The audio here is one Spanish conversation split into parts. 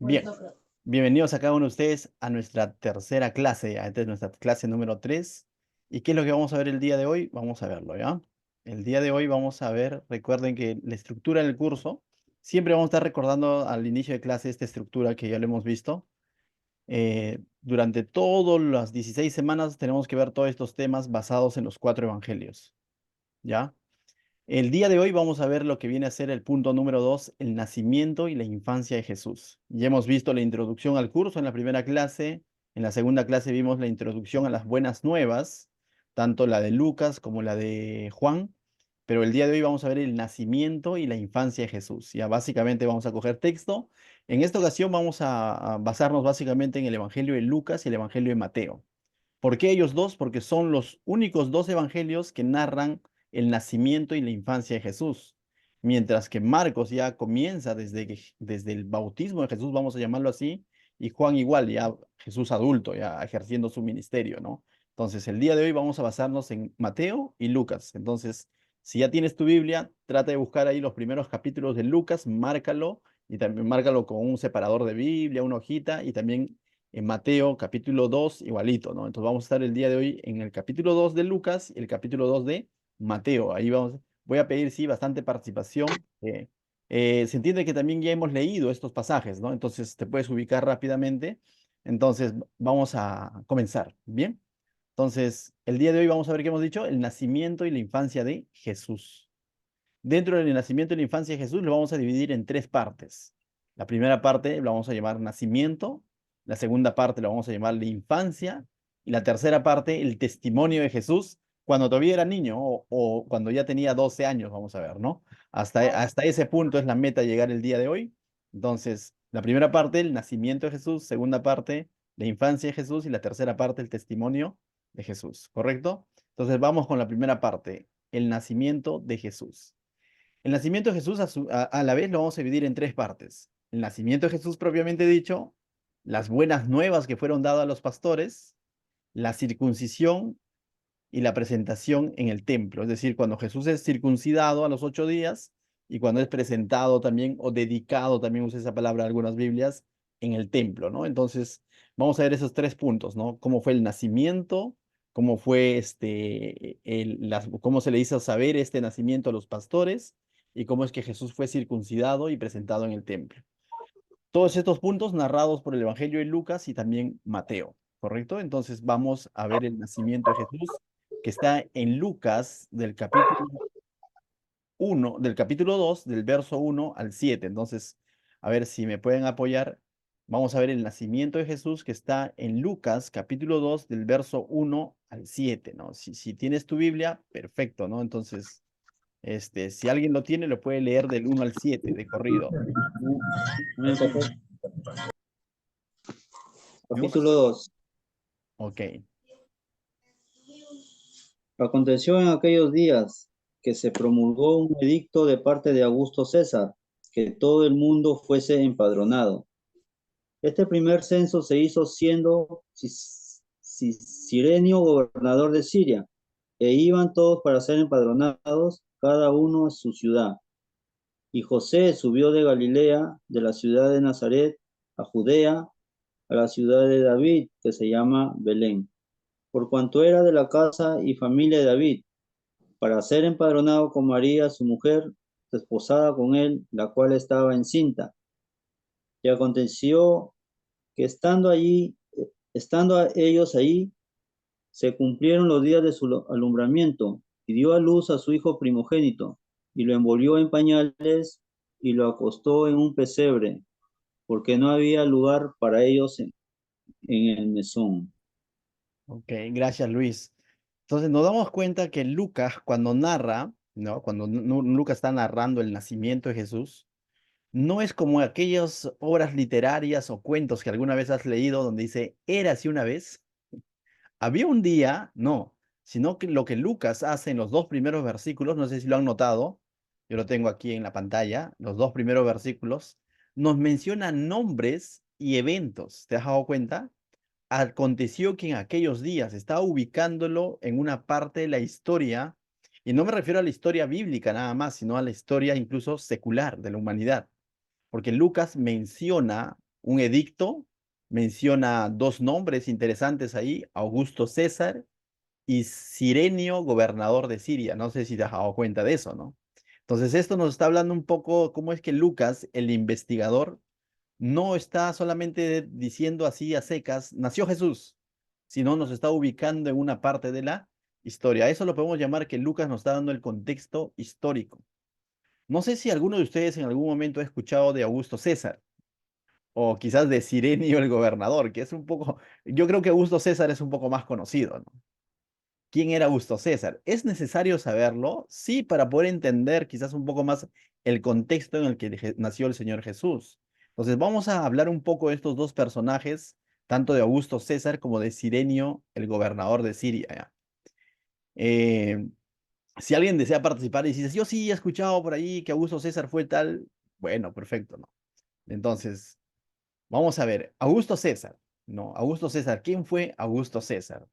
Bien, bienvenidos a cada uno de ustedes a nuestra tercera clase. Esta es nuestra clase número 3. ¿Y qué es lo que vamos a ver el día de hoy? Vamos a verlo, ¿ya? El día de hoy vamos a ver, recuerden que la estructura del curso, siempre vamos a estar recordando al inicio de clase esta estructura que ya lo hemos visto. Durante todas las 16 semanas tenemos que ver todos estos temas basados en los 4 evangelios, ¿ya? El día de hoy vamos a ver lo que viene a ser el punto número 2, el nacimiento y la infancia de Jesús. Ya hemos visto la introducción al curso en la primera clase. En la segunda clase vimos la introducción a las buenas nuevas, tanto la de Lucas como la de Juan. Pero el día de hoy vamos a ver el nacimiento y la infancia de Jesús. Ya básicamente vamos a coger texto. En esta ocasión vamos a basarnos básicamente en el Evangelio de Lucas y el Evangelio de Mateo. ¿Por qué ellos dos? Porque son los únicos dos evangelios que narran el nacimiento y la infancia de Jesús. Mientras que Marcos ya comienza desde el bautismo de Jesús, vamos a llamarlo así, y Juan igual, ya Jesús adulto, ya ejerciendo su ministerio, ¿no? Entonces, el día de hoy vamos a basarnos en Mateo y Lucas. Entonces, si ya tienes tu Biblia, trata de buscar ahí los primeros capítulos de Lucas, márcalo, y también márcalo con un separador de Biblia, una hojita, y también en Mateo capítulo 2 igualito, ¿no? Entonces vamos a estar el día de hoy en el capítulo 2 de Lucas y el capítulo 2 de Mateo. Ahí vamos, voy a pedir, sí, bastante participación. Se entiende que también ya hemos leído estos pasajes, ¿no? Entonces te puedes ubicar rápidamente. Entonces vamos a comenzar, ¿bien? Entonces, el día de hoy vamos a ver qué hemos dicho, el nacimiento y la infancia de Jesús. Dentro del nacimiento y la infancia de Jesús lo vamos a dividir en 3 partes. La primera parte la vamos a llamar nacimiento, la segunda parte la vamos a llamar la infancia y la tercera parte el testimonio de Jesús cuando todavía era niño o cuando ya tenía 12 años, vamos a ver, ¿no? Hasta ese punto es la meta llegar el día de hoy. Entonces, la primera parte, el nacimiento de Jesús, segunda parte, la infancia de Jesús y la tercera parte, el testimonio de Jesús, ¿correcto? Entonces, vamos con la primera parte, el nacimiento de Jesús. El nacimiento de Jesús a la vez lo vamos a dividir en 3 partes. El nacimiento de Jesús propiamente dicho, las buenas nuevas que fueron dadas a los pastores, la circuncisión y la presentación en el templo. Es decir, cuando Jesús es circuncidado a los 8 días y cuando es presentado también o dedicado, también usa esa palabra en algunas Biblias, en el templo, ¿no? Entonces, vamos a ver esos 3 puntos, ¿no? Cómo fue el nacimiento, cómo fue cómo se le hizo saber este nacimiento a los pastores y cómo es que Jesús fue circuncidado y presentado en el templo. Todos estos puntos narrados por el Evangelio de Lucas y también Mateo, ¿correcto? Entonces vamos a ver el nacimiento de Jesús que está en Lucas del capítulo 2 del verso 1 al 7. Entonces, a ver si me pueden apoyar. Vamos a ver el nacimiento de Jesús que está en Lucas capítulo 2 del verso 1 al 7, ¿no? Si tienes tu Biblia, perfecto, ¿no? Entonces, si alguien lo tiene, lo puede leer del 1 al 7 de corrido. ¿Vamos? Capítulo 2. Ok. Aconteció en aquellos días que se promulgó un edicto de parte de Augusto César, que todo el mundo fuese empadronado. Este primer censo se hizo siendo Cirenio gobernador de Siria, e iban todos para ser empadronados, cada uno a su ciudad. Y José subió de Galilea, de la ciudad de Nazaret, a Judea, a la ciudad de David, que se llama Belén, por cuanto era de la casa y familia de David, para ser empadronado con María, su mujer, desposada con él, la cual estaba encinta. Y aconteció que estando ellos allí, se cumplieron los días de su alumbramiento, y dio a luz a su hijo primogénito, y lo envolvió en pañales y lo acostó en un pesebre, porque no había lugar para ellos en el mesón. Ok, gracias Luis. Entonces nos damos cuenta que Lucas cuando narra, ¿no? Cuando Lucas está narrando el nacimiento de Jesús, no es como aquellas obras literarias o cuentos que alguna vez has leído donde dice, érase una vez, había un día, no, sino que lo que Lucas hace en los 2 primeros versículos, no sé si lo han notado, yo lo tengo aquí en la pantalla, los 2 primeros versículos, nos menciona nombres y eventos, ¿te has dado cuenta? Aconteció que en aquellos días estaba ubicándolo en una parte de la historia, y no me refiero a la historia bíblica nada más, sino a la historia incluso secular de la humanidad, porque Lucas menciona un edicto, menciona dos nombres interesantes ahí, Augusto César y Cirenio, gobernador de Siria. No sé si te has dado cuenta de eso, ¿no? Entonces, esto nos está hablando un poco cómo es que Lucas, el investigador, no está solamente diciendo así a secas, nació Jesús, sino nos está ubicando en una parte de la historia. A eso lo podemos llamar que Lucas nos está dando el contexto histórico. No sé si alguno de ustedes en algún momento ha escuchado de Augusto César o quizás de Cirenio el gobernador, que es un poco, yo creo que Augusto César es un poco más conocido, ¿no? ¿Quién era Augusto César? ¿Es necesario saberlo? Sí, para poder entender quizás un poco más el contexto en el que nació el Señor Jesús. Entonces vamos a hablar un poco de estos dos personajes, tanto de Augusto César como de Cirenio, el gobernador de Siria. ¿Ya? Eh, si alguien desea participar y dice, yo sí he escuchado por ahí que Augusto César fue tal, bueno, perfecto, ¿no? Entonces, vamos a ver, Augusto César, ¿no? Augusto César, ¿quién fue Augusto César?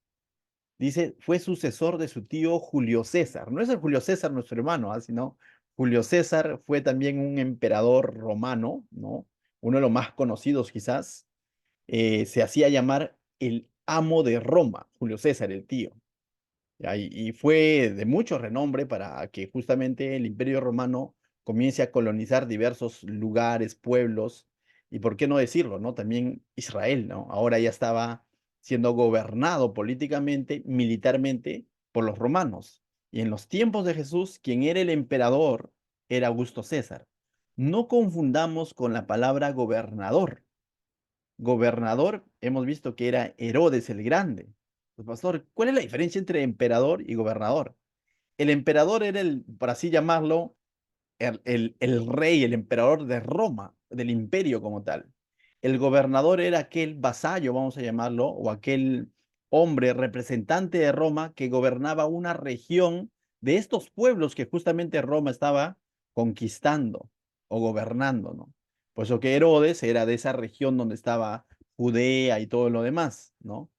Dice, fue sucesor de su tío Julio César. No es el Julio César nuestro hermano, sino Julio César fue también un emperador romano, ¿no? Uno de los más conocidos quizás. Se hacía llamar el amo de Roma, Julio César, el tío. Y fue de mucho renombre para que justamente el Imperio Romano comience a colonizar diversos lugares, pueblos, y por qué no decirlo, ¿no? También Israel, ¿no? Ahora ya estaba siendo gobernado políticamente, militarmente por los romanos. Y en los tiempos de Jesús, quien era el emperador era Augusto César. No confundamos con la palabra gobernador. Gobernador, hemos visto que era Herodes el Grande. Pues, pastor, ¿cuál es la diferencia entre emperador y gobernador? El emperador era el, por así llamarlo, el rey, el emperador de Roma, del imperio como tal. El gobernador era aquel vasallo, vamos a llamarlo, o aquel hombre representante de Roma que gobernaba una región de estos pueblos que justamente Roma estaba conquistando o gobernando, ¿no? Por eso que Herodes era de esa región donde estaba Judea y todo lo demás, ¿no?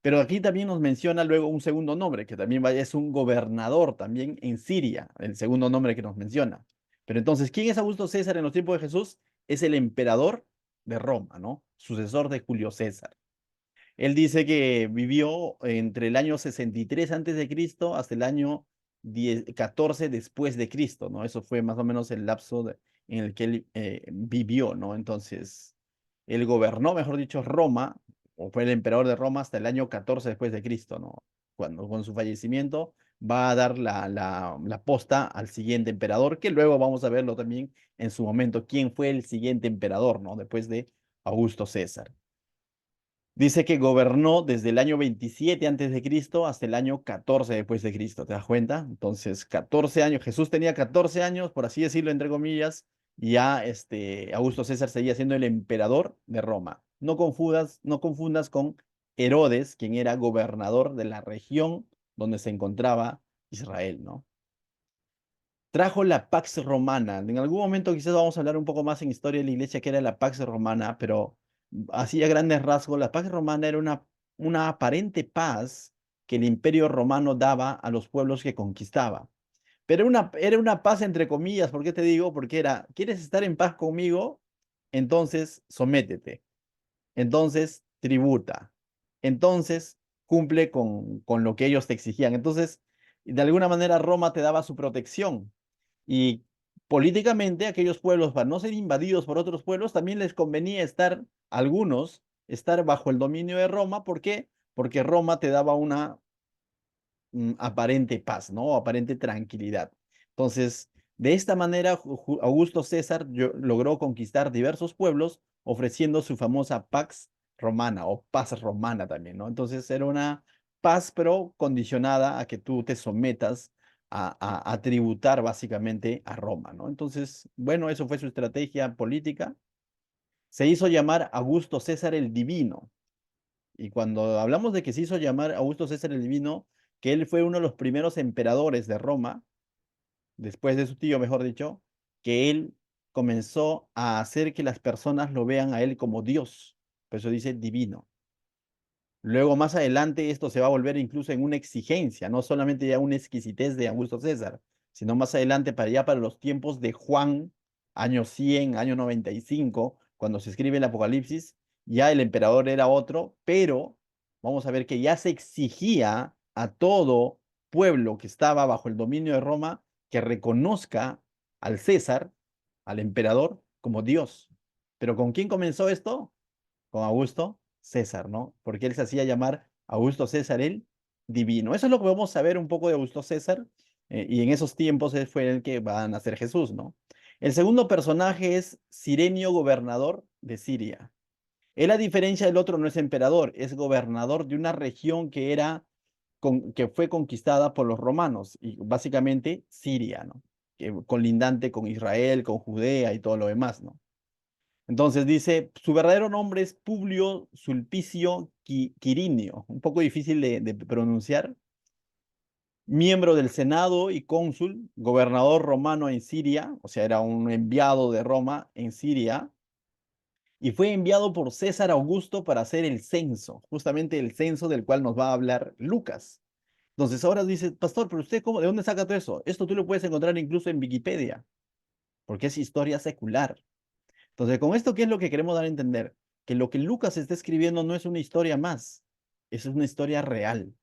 Pero aquí también nos menciona luego un segundo nombre, que también es un gobernador también en Siria, el segundo nombre que nos menciona. Pero entonces, ¿quién es Augusto César en los tiempos de Jesús? Es el emperador de Roma, ¿no? Sucesor de Julio César. Él dice que vivió entre el año 63 antes de Cristo hasta el año 14 después de Cristo, ¿no? Eso fue más o menos el lapso en el que él vivió, ¿no? Entonces, él gobernó, mejor dicho, Roma, o fue el emperador de Roma hasta el año 14 después de Cristo, ¿no? Cuando con su fallecimiento va a dar la posta al siguiente emperador, que luego vamos a verlo también en su momento, quién fue el siguiente emperador, ¿no? Después de Augusto César. Dice que gobernó desde el año 27 antes de Cristo hasta el año 14 después de Cristo, ¿te das cuenta? Entonces, 14 años, Jesús tenía 14 años, por así decirlo, entre comillas, y ya Augusto César seguía siendo el emperador de Roma. No confundas con Herodes, quien era gobernador de la región donde se encontraba Israel, ¿no? Trajo la Pax Romana. En algún momento quizás vamos a hablar un poco más en historia de la iglesia que era la Pax Romana, pero así a grandes rasgos, la Pax Romana era una aparente paz que el Imperio Romano daba a los pueblos que conquistaba. Pero era una paz entre comillas, ¿por qué te digo? Porque era, ¿quieres estar en paz conmigo? Entonces sométete. Entonces tributa. Entonces cumple con lo que ellos te exigían. Entonces, de alguna manera Roma te daba su protección. Y políticamente aquellos pueblos, para no ser invadidos por otros pueblos, también les convenía estar, algunos, estar bajo el dominio de Roma. ¿Por qué? Porque Roma te daba una aparente paz, ¿no? Aparente tranquilidad. Entonces, de esta manera, Augusto César logró conquistar diversos pueblos ofreciendo su famosa Pax Romana o paz romana también, ¿no? Entonces era una paz, pero condicionada a que tú te sometas a tributar básicamente a Roma, ¿no? Entonces, bueno, eso fue su estrategia política. Se hizo llamar Augusto César el Divino. Y cuando hablamos de que se hizo llamar Augusto César el Divino, que él fue uno de los primeros emperadores de Roma, después de su tío, mejor dicho, que él comenzó a hacer que las personas lo vean a él como Dios. Por eso dice divino. Luego, más adelante, esto se va a volver incluso en una exigencia, no solamente ya una exquisitez de Augusto César, sino más adelante para allá, para los tiempos de Juan, año 100, año 95, cuando se escribe el Apocalipsis, ya el emperador era otro, pero vamos a ver que ya se exigía a todo pueblo que estaba bajo el dominio de Roma que reconozca al César, al emperador, como Dios. Pero ¿con quién comenzó esto? Con Augusto César, ¿no? Porque él se hacía llamar Augusto César el Divino. Eso es lo que vamos a ver un poco de Augusto César, y en esos tiempos él fue el que va a nacer Jesús, ¿no? El segundo personaje es Cirenio, gobernador de Siria. Él, a diferencia del otro, no es emperador, es gobernador de una región que que fue conquistada por los romanos, y básicamente Siria, ¿no? Colindante con Israel, con Judea y todo lo demás, ¿no? Entonces dice, su verdadero nombre es Publio Sulpicio Quirinio, un poco difícil de pronunciar, miembro del Senado y cónsul, gobernador romano en Siria, o sea, era un enviado de Roma en Siria, y fue enviado por César Augusto para hacer el censo, justamente el censo del cual nos va a hablar Lucas. Entonces ahora dice, pastor, pero usted, ¿cómo, de dónde saca todo eso? Esto tú lo puedes encontrar incluso en Wikipedia, porque es historia secular. Entonces, con esto, ¿qué es lo que queremos dar a entender? Que lo que Lucas está escribiendo no es una historia más, es una historia real.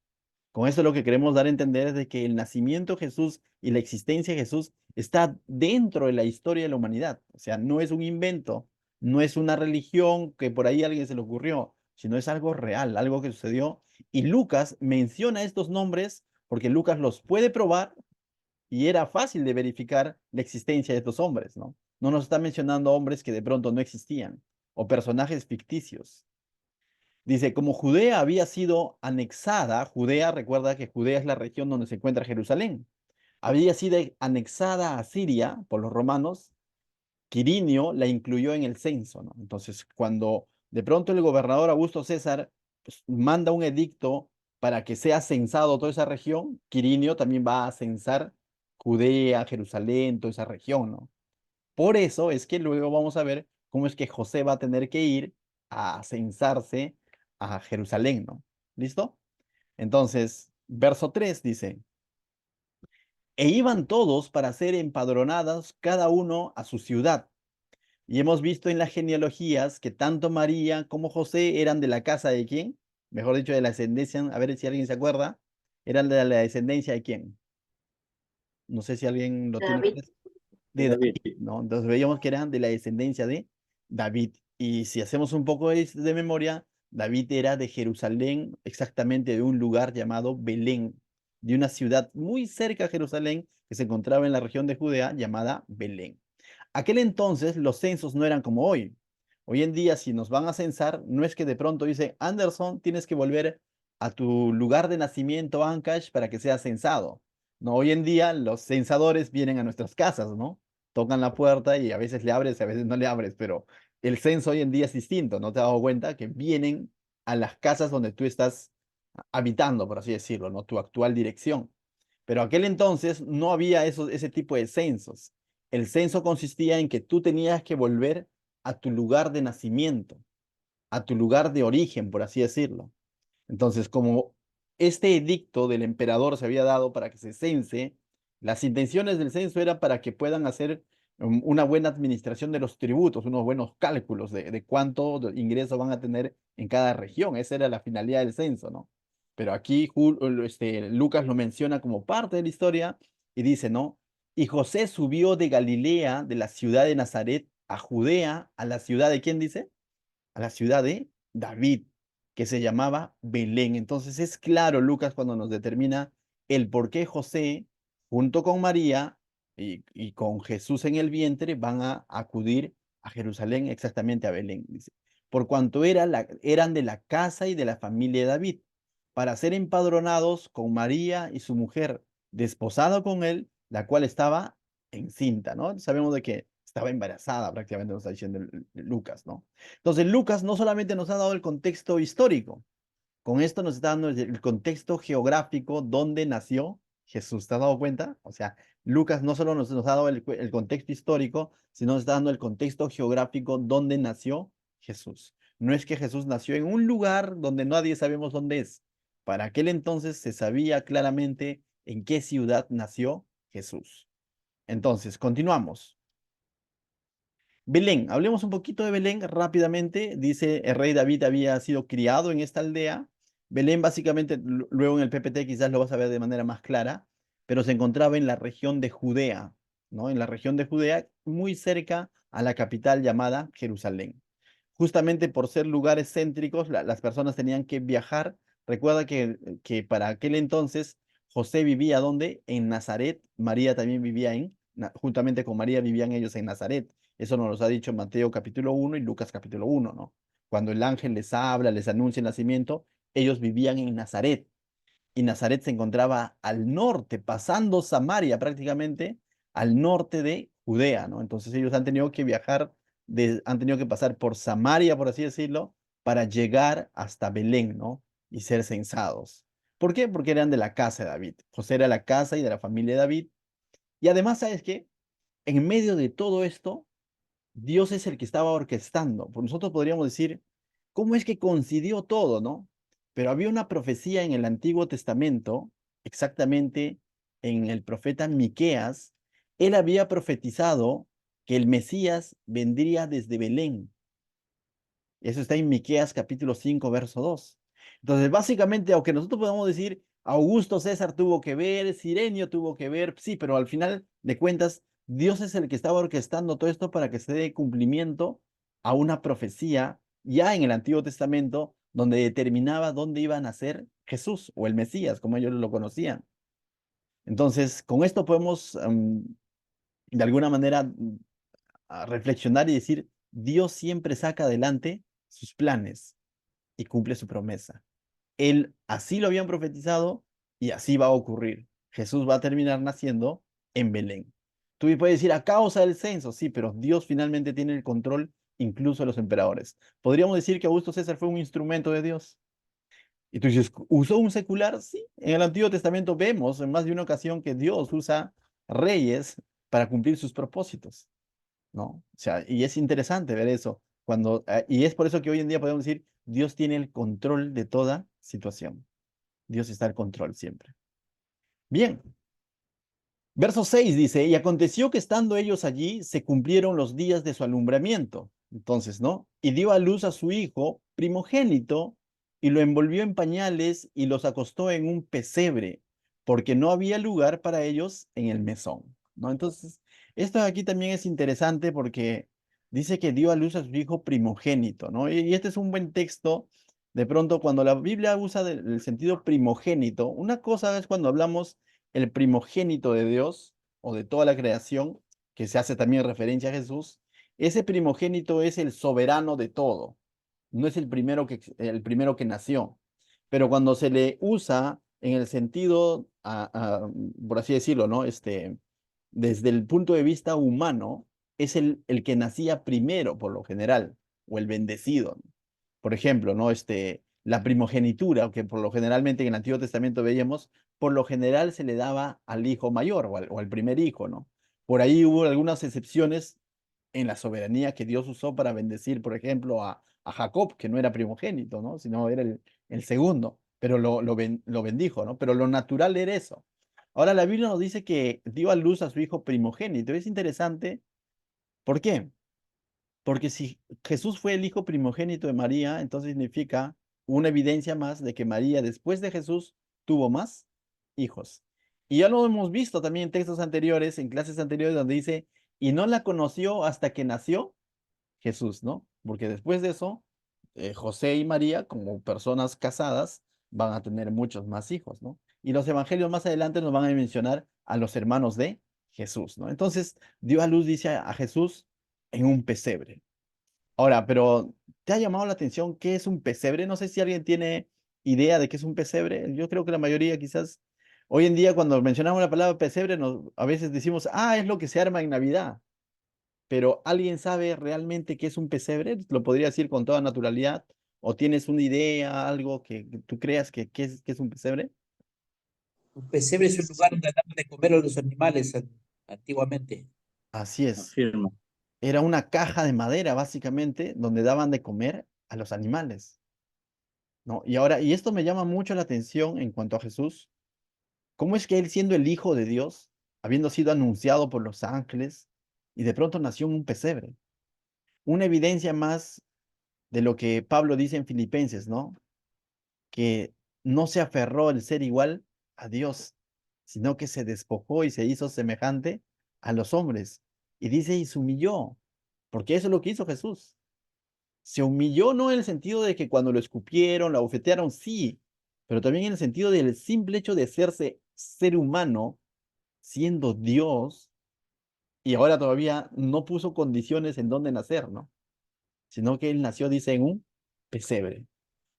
Con esto lo que queremos dar a entender es de que el nacimiento de Jesús y la existencia de Jesús está dentro de la historia de la humanidad. O sea, no es un invento, no es una religión que por ahí a alguien se le ocurrió, sino es algo real, algo que sucedió. Y Lucas menciona estos nombres porque Lucas los puede probar y era fácil de verificar la existencia de estos hombres, ¿no? No nos está mencionando hombres que de pronto no existían o personajes ficticios. Dice, como Judea había sido anexada, Judea, recuerda que Judea es la región donde se encuentra Jerusalén, había sido anexada a Siria por los romanos, Quirinio la incluyó en el censo, ¿no? Entonces, cuando de pronto el gobernador Augusto César, pues, manda un edicto para que sea censado toda esa región, Quirinio también va a censar Judea, Jerusalén, toda esa región, ¿no? Por eso es que luego vamos a ver cómo es que José va a tener que ir a censarse a Jerusalén, ¿no? ¿Listo? Entonces, verso 3 dice, e iban todos para ser empadronados cada uno a su ciudad. Y hemos visto en las genealogías que tanto María como José eran de la casa de quién, mejor dicho, de la descendencia, a ver si alguien se acuerda, eran de la descendencia de quién. No sé si alguien lo tiene David. de de David. David, ¿no? Entonces veíamos que eran de la descendencia de David. Y si hacemos un poco de memoria, David era de Jerusalén, exactamente de un lugar llamado Belén, de una ciudad muy cerca a Jerusalén que se encontraba en la región de Judea llamada Belén. Aquel entonces los censos no eran como hoy. Hoy en día, si nos van a censar, no es que de pronto dice, Anderson, tienes que volver a tu lugar de nacimiento, Ancash, para que seas censado. No, hoy en día los censadores vienen a nuestras casas, ¿no? Tocan la puerta y a veces le abres y a veces no le abres, pero el censo hoy en día es distinto, ¿no te has dado cuenta? Que vienen a las casas donde tú estás habitando, por así decirlo, ¿no? Tu actual dirección. Pero aquel entonces no había ese tipo de censos. El censo consistía en que tú tenías que volver a tu lugar de nacimiento, a tu lugar de origen, por así decirlo. Entonces, como este edicto del emperador se había dado para que se cense, las intenciones del censo eran para que puedan hacer una buena administración de los tributos, unos buenos cálculos de cuánto ingreso van a tener en cada región. Esa era la finalidad del censo, ¿no? Pero aquí Lucas lo menciona como parte de la historia y dice, ¿no? Y José subió de Galilea, de la ciudad de Nazaret, a Judea, a la ciudad de ¿quién dice? A la ciudad de David, que se llamaba Belén. Entonces es claro, Lucas, cuando nos determina el por qué José, junto con María y con Jesús en el vientre, van a acudir a Jerusalén, exactamente a Belén, dice. Por cuanto eran de la casa y de la familia de David, para ser empadronados con María y su mujer, desposado con él, la cual estaba encinta, ¿no? Sabemos de que estaba embarazada, prácticamente nos está diciendo Lucas, ¿no? Entonces, Lucas no solamente nos ha dado el contexto histórico, con esto nos está dando el contexto geográfico donde nació Jesús. ¿Te has dado cuenta? O sea, Lucas no solo nos ha dado el contexto histórico, sino nos está dando el contexto geográfico donde nació Jesús. No es que Jesús nació en un lugar donde nadie sabemos dónde es. Para aquel entonces se sabía claramente en qué ciudad nació Jesús. Entonces, continuamos. Belén, hablemos un poquito de Belén rápidamente. Dice, el rey David había sido criado en esta aldea. Belén básicamente, luego en el PPT quizás lo vas a ver de manera más clara, pero se encontraba en la región de Judea, ¿no? En la región de Judea, muy cerca a la capital llamada Jerusalén. Justamente por ser lugares céntricos, las personas tenían que viajar. Recuerda que para aquel entonces José vivía ¿dónde? En Nazaret. María también vivía juntamente con María vivían ellos en Nazaret. Eso nos lo ha dicho Mateo capítulo 1 y Lucas capítulo 1, ¿no? Cuando el ángel les habla, les anuncia el nacimiento, ellos vivían en Nazaret. Y Nazaret se encontraba al norte, pasando Samaria prácticamente al norte de Judea, ¿no? Entonces ellos han tenido que viajar, han tenido que pasar por Samaria, por así decirlo, para llegar hasta Belén, ¿no? Y ser censados. ¿Por qué? Porque eran de la casa de David. José era de la casa y de la familia de David. Y además, ¿sabes qué? En medio de todo esto, Dios es el que estaba orquestando. Por nosotros podríamos decir, ¿cómo es que coincidió todo, no? Pero había una profecía en el Antiguo Testamento, exactamente en el profeta Miqueas. Él había profetizado que el Mesías vendría desde Belén. Eso está en Miqueas capítulo 5 verso 2. Entonces, básicamente, aunque nosotros podamos decir, Augusto César tuvo que ver, Cirenio tuvo que ver, sí, pero al final de cuentas, Dios es el que estaba orquestando todo esto para que se dé cumplimiento a una profecía ya en el Antiguo Testamento, donde determinaba dónde iba a nacer Jesús o el Mesías, como ellos lo conocían. Entonces, con esto podemos, de alguna manera, a reflexionar y decir, Dios siempre saca adelante sus planes y cumple su promesa. Él así lo habían profetizado y así va a ocurrir. Jesús va a terminar naciendo en Belén. Tú puedes decir a causa del censo, sí, pero Dios finalmente tiene el control incluso de los emperadores. ¿Podríamos decir que Augusto César fue un instrumento de Dios? Y tú dices, ¿usó un secular? Sí. En el Antiguo Testamento vemos en más de una ocasión que Dios usa reyes para cumplir sus propósitos. ¿No? O sea, y es interesante ver eso. Y es por eso que hoy en día podemos decir, Dios tiene el control de toda situación. Dios está al control siempre. Bien, verso 6 dice, y aconteció que estando ellos allí, se cumplieron los días de su alumbramiento. Entonces, ¿no? Y dio a luz a su hijo primogénito y lo envolvió en pañales y los acostó en un pesebre, porque no había lugar para ellos en el mesón, ¿no? Entonces, esto aquí también es interesante porque dice que dio a luz a su hijo primogénito, ¿no? Y este es un buen texto. De pronto, cuando la Biblia usa del sentido primogénito, una cosa es cuando hablamos el primogénito de Dios o de toda la creación, que se hace también referencia a Jesús, ese primogénito es el soberano de todo, no es el primero que nació. Pero cuando se le usa en el sentido, por así decirlo, ¿no? Desde el punto de vista humano, es el que nacía primero, por lo general, o el bendecido. Por ejemplo, ¿no? La primogenitura, que por lo generalmente en el Antiguo Testamento veíamos, por lo general se le daba al hijo mayor o al primer hijo, ¿no? Por ahí hubo algunas excepciones en la soberanía que Dios usó para bendecir, por ejemplo, a Jacob, que no era primogénito, ¿no? Sino era el segundo, pero lo bendijo, ¿no? Pero lo natural era eso. Ahora la Biblia nos dice que dio a luz a su hijo primogénito. Es interesante. ¿Por qué? Porque si Jesús fue el hijo primogénito de María, entonces significa una evidencia más de que María después de Jesús tuvo más hijos. Y ya lo hemos visto también en textos anteriores, en clases anteriores, donde dice, y no la conoció hasta que nació Jesús, ¿no? Porque después de eso, José y María, como personas casadas, van a tener muchos más hijos, ¿no? Y los evangelios más adelante nos van a mencionar a los hermanos de Jesús, ¿no? Entonces, dio a luz, dice a Jesús, en un pesebre. Ahora, pero ¿te ha llamado la atención qué es un pesebre? No sé si alguien tiene idea de qué es un pesebre. Yo creo que la mayoría quizás, hoy en día cuando mencionamos la palabra pesebre, a veces decimos, es lo que se arma en Navidad. Pero ¿alguien sabe realmente qué es un pesebre? ¿Lo podría decir con toda naturalidad? ¿O tienes una idea, algo que tú creas que es un pesebre? Un pesebre es un lugar donde daban de comer a los animales antiguamente. Así es. Afirma. Era una caja de madera, básicamente, donde daban de comer a los animales, ¿no? Y esto me llama mucho la atención en cuanto a Jesús. ¿Cómo es que él, siendo el Hijo de Dios, habiendo sido anunciado por los ángeles, y de pronto nació en un pesebre? Una evidencia más de lo que Pablo dice en Filipenses, ¿no? Que no se aferró el ser igual a Dios, sino que se despojó y se hizo semejante a los hombres. Y dice, y se humilló, porque eso es lo que hizo Jesús. Se humilló no en el sentido de que cuando lo escupieron, lo abofetearon, sí, pero también en el sentido del simple hecho de hacerse ser humano, siendo Dios, y ahora todavía no puso condiciones en dónde nacer, ¿no? Sino que él nació, dice, en un pesebre.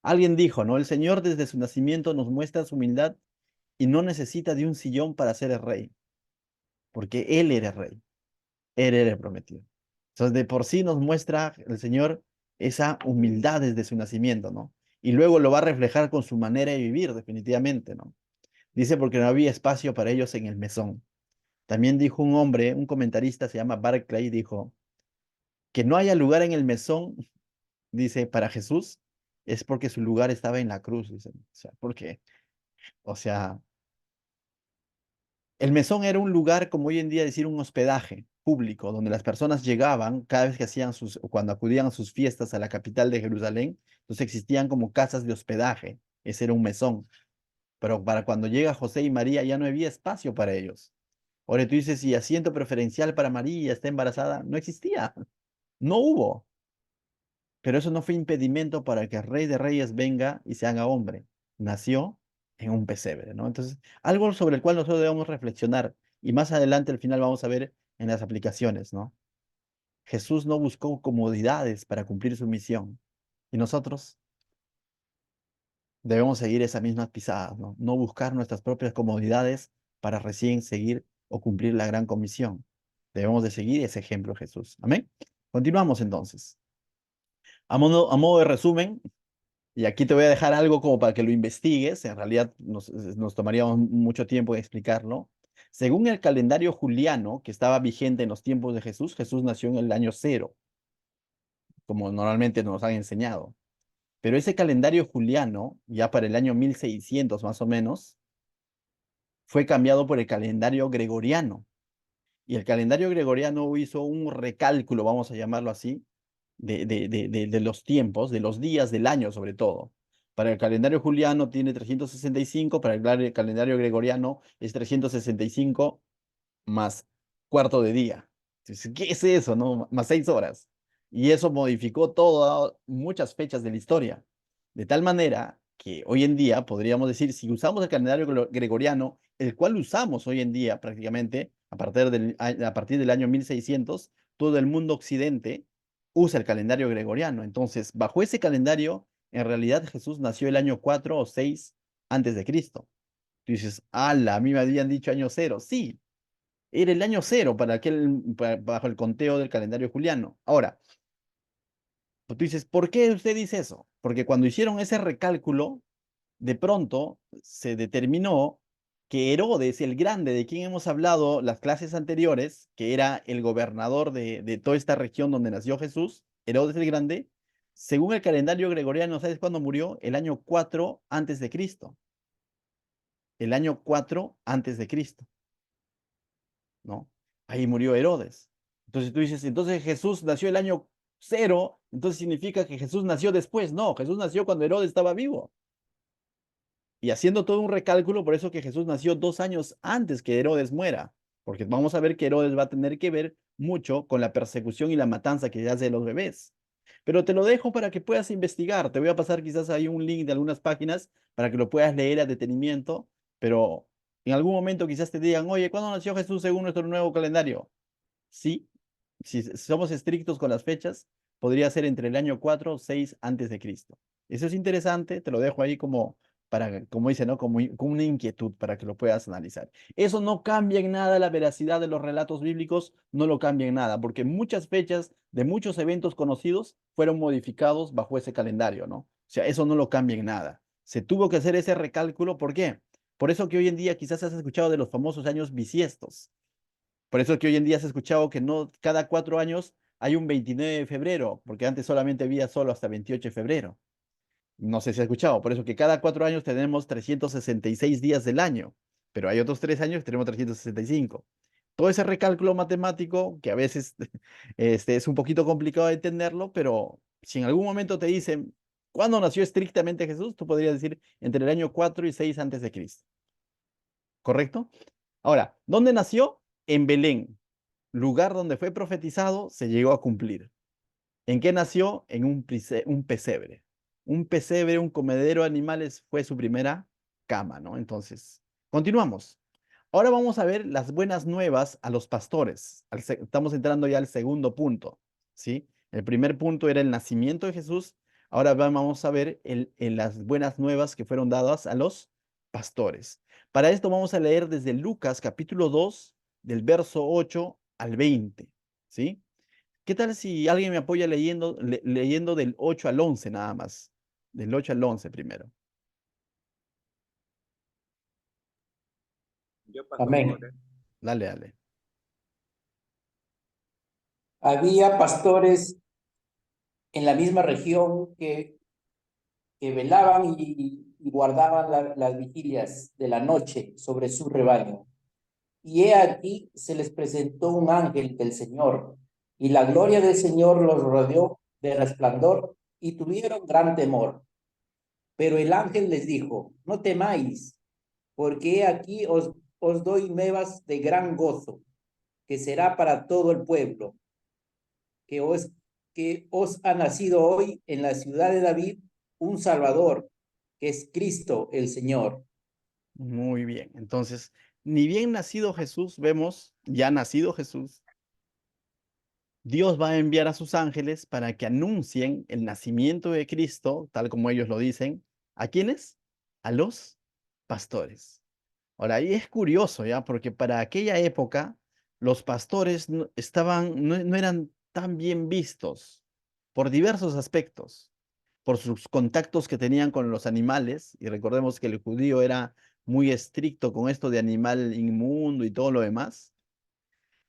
Alguien dijo, ¿no? El Señor desde su nacimiento nos muestra su humildad y no necesita de un sillón para ser el rey, porque Él era el rey, Él era el prometido. Entonces, de por sí nos muestra el Señor esa humildad desde su nacimiento, ¿no? Y luego lo va a reflejar con su manera de vivir, definitivamente, ¿no? Dice porque no había espacio para ellos en el mesón. También dijo un hombre, un comentarista, se llama Barclay, dijo que no haya lugar en el mesón, dice, para Jesús, es porque su lugar estaba en la cruz, dice. O sea, porque, o sea, el mesón era un lugar, como hoy en día decir, un hospedaje público, donde las personas llegaban cada vez que hacían o cuando acudían a sus fiestas a la capital de Jerusalén, entonces existían como casas de hospedaje. Ese era un mesón. Pero para cuando llega José y María ya no había espacio para ellos. Ahora tú dices, si asiento preferencial para María, está embarazada, no existía, no hubo. Pero eso no fue impedimento para que el Rey de Reyes venga y se haga hombre. Nació en un pesebre, ¿no? Entonces, algo sobre el cual nosotros debemos reflexionar y más adelante al final vamos a ver en las aplicaciones, ¿no? Jesús no buscó comodidades para cumplir su misión y nosotros debemos seguir esas mismas pisadas, ¿no? No buscar nuestras propias comodidades para recién seguir o cumplir la gran comisión. Debemos de seguir ese ejemplo de Jesús. Amén. Continuamos entonces. A modo de resumen, y aquí te voy a dejar algo como para que lo investigues. En realidad nos tomaría mucho tiempo en explicarlo. Según el calendario juliano que estaba vigente en los tiempos de Jesús, Jesús nació en el año cero, como normalmente nos han enseñado. Pero ese calendario juliano, ya para el año 1600 más o menos, fue cambiado por el calendario gregoriano. Y el calendario gregoriano hizo un recálculo, vamos a llamarlo así, de los tiempos, de los días del año sobre todo. Para el calendario juliano tiene 365, para el calendario gregoriano es 365 más cuarto de día. Entonces, ¿qué es eso, no? Más 6 horas. Y eso modificó todas, muchas fechas de la historia. De tal manera que hoy en día podríamos decir, si usamos el calendario gregoriano, el cual usamos hoy en día prácticamente a partir del año 1600, todo el mundo occidente usa el calendario gregoriano. Entonces, bajo ese calendario, en realidad Jesús nació el año 4 o 6 antes de Cristo. Tú dices, ala, a mí me habían dicho año cero. Sí, era el año cero bajo el conteo del calendario juliano. Ahora, pues tú dices, ¿por qué usted dice eso? Porque cuando hicieron ese recálculo, de pronto se determinó que Herodes el Grande, de quien hemos hablado las clases anteriores, que era el gobernador de toda esta región donde nació Jesús, Herodes el Grande, según el calendario gregoriano, ¿sabes cuándo murió? El año 4 antes de Cristo. El año 4 antes de Cristo, ¿no? Ahí murió Herodes. Entonces tú dices, entonces Jesús nació el año cero, entonces significa que Jesús nació después. No, Jesús nació cuando Herodes estaba vivo. Y haciendo todo un recálculo, por eso que Jesús nació 2 años antes que Herodes muera, porque vamos a ver que Herodes va a tener que ver mucho con la persecución y la matanza que hace de los bebés. Pero te lo dejo para que puedas investigar. Te voy a pasar quizás ahí un link de algunas páginas para que lo puedas leer a detenimiento, pero en algún momento quizás te digan, oye, ¿cuándo nació Jesús según nuestro nuevo calendario? Sí, si somos estrictos con las fechas, podría ser entre el año 4 o 6 antes de Cristo. Eso es interesante, te lo dejo ahí como para, como dice, ¿no? Como una inquietud para que lo puedas analizar. Eso no cambia en nada la veracidad de los relatos bíblicos, no lo cambia en nada, porque muchas fechas de muchos eventos conocidos fueron modificados bajo ese calendario, ¿no? O sea, eso no lo cambia en nada. Se tuvo que hacer ese recálculo, ¿por qué? Por eso que hoy en día quizás has escuchado de los famosos años bisiestos. Por eso es que hoy en día has escuchado que no cada 4 años hay un 29 de febrero, porque antes solamente había solo hasta 28 de febrero. No sé si has escuchado, por eso que cada 4 años tenemos 366 días del año, pero hay otros 3 años que tenemos 365. todo ese recálculo matemático que a veces es un poquito complicado de entenderlo, pero si en algún momento te dicen cuándo nació estrictamente Jesús, tú podrías decir entre el año 4 y 6 antes de Cristo, ¿correcto? Ahora, ¿dónde nació? En Belén, lugar donde fue profetizado, se llegó a cumplir. ¿En qué nació? En un pesebre. Un pesebre, un comedero de animales fue su primera cama, ¿no? Entonces, continuamos. Ahora vamos a ver las buenas nuevas a los pastores. Estamos entrando ya al segundo punto, ¿sí? El primer punto era el nacimiento de Jesús. Ahora vamos a ver las buenas nuevas que fueron dadas a los pastores. Para esto vamos a leer desde Lucas capítulo 2, del verso 8 al 20, ¿sí? ¿Qué tal si alguien me apoya leyendo del 8 al 11 nada más? Del 8 al 11 primero. Yo, pastor Amén. Jorge. Dale, dale. Había pastores en la misma región que velaban y guardaban las vigilias de la noche sobre su rebaño. Y he aquí se les presentó un ángel del Señor, y la gloria del Señor los rodeó de resplandor, y tuvieron gran temor. Pero el ángel les dijo: no temáis, porque he aquí os doy nuevas de gran gozo, que será para todo el pueblo, que os ha nacido hoy en la ciudad de David un Salvador, que es Cristo el Señor. Muy bien. Entonces, ni bien nacido Jesús, vemos, ya nacido Jesús, Dios va a enviar a sus ángeles para que anuncien el nacimiento de Cristo, tal como ellos lo dicen. ¿A quiénes? A los pastores. Ahora, ahí es curioso, ¿ya? Porque para aquella época, los pastores no eran tan bien vistos por diversos aspectos, por sus contactos que tenían con los animales, y recordemos que el judío era muy estricto con esto de animal inmundo y todo lo demás.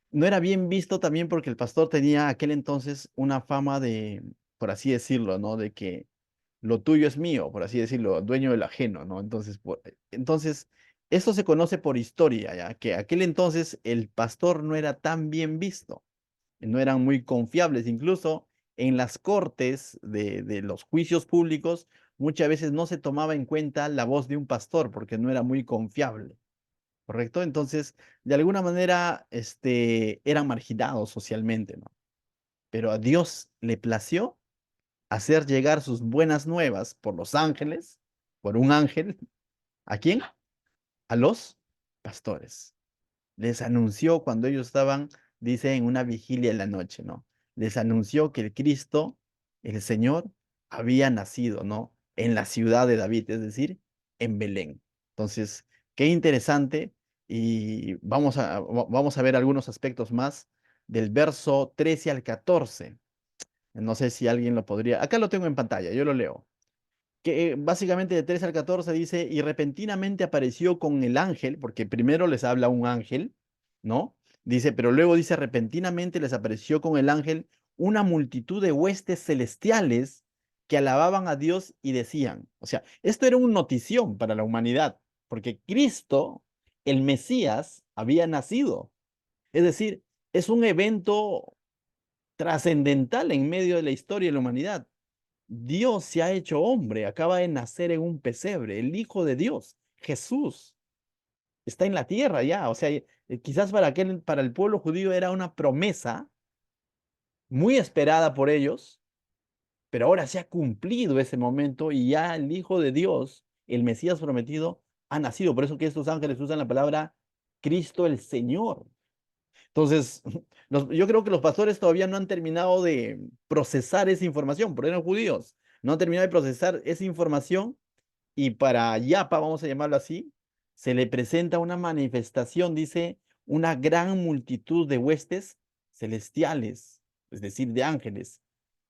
No era bien visto también porque el pastor tenía aquel entonces una fama de, por así decirlo, ¿no? De que lo tuyo es mío, por así decirlo, dueño del ajeno, ¿no? Entonces, esto se conoce por historia, ya que aquel entonces el pastor no era tan bien visto, no eran muy confiables, incluso en las cortes de los juicios públicos, muchas veces no se tomaba en cuenta la voz de un pastor porque no era muy confiable. ¿Correcto? Entonces, de alguna manera, eran marginados socialmente, ¿no? Pero a Dios le plació hacer llegar sus buenas nuevas por los ángeles, por un ángel. ¿A quién? A los pastores. Les anunció cuando ellos estaban, dice, en una vigilia en la noche, ¿no? Les anunció que el Cristo, el Señor, había nacido, ¿no? En la ciudad de David, es decir, en Belén. Entonces, qué interesante. Y vamos a ver algunos aspectos más del verso 13 al 14. No sé si alguien lo podría. Acá lo tengo en pantalla, yo lo leo que básicamente de 3 al 14 dice, y repentinamente apareció con el ángel, porque primero les habla un ángel, ¿no? Dice, pero luego dice, repentinamente les apareció con el ángel una multitud de huestes celestiales que alababan a Dios y decían, o sea, esto era una notición para la humanidad, porque Cristo, el Mesías, había nacido. Es decir, es un evento trascendental en medio de la historia de la humanidad. Dios se ha hecho hombre, acaba de nacer en un pesebre, el Hijo de Dios, Jesús, está en la tierra ya, o sea, quizás para el pueblo judío era una promesa muy esperada por ellos, pero ahora se ha cumplido ese momento y ya el Hijo de Dios, el Mesías prometido, ha nacido. Por eso que estos ángeles usan la palabra Cristo el Señor. Entonces, yo creo que los pastores todavía no han terminado de procesar esa información, porque eran judíos. No han terminado de procesar esa información y para Yapa, vamos a llamarlo así, se le presenta una manifestación, dice, una gran multitud de huestes celestiales, es decir, de ángeles.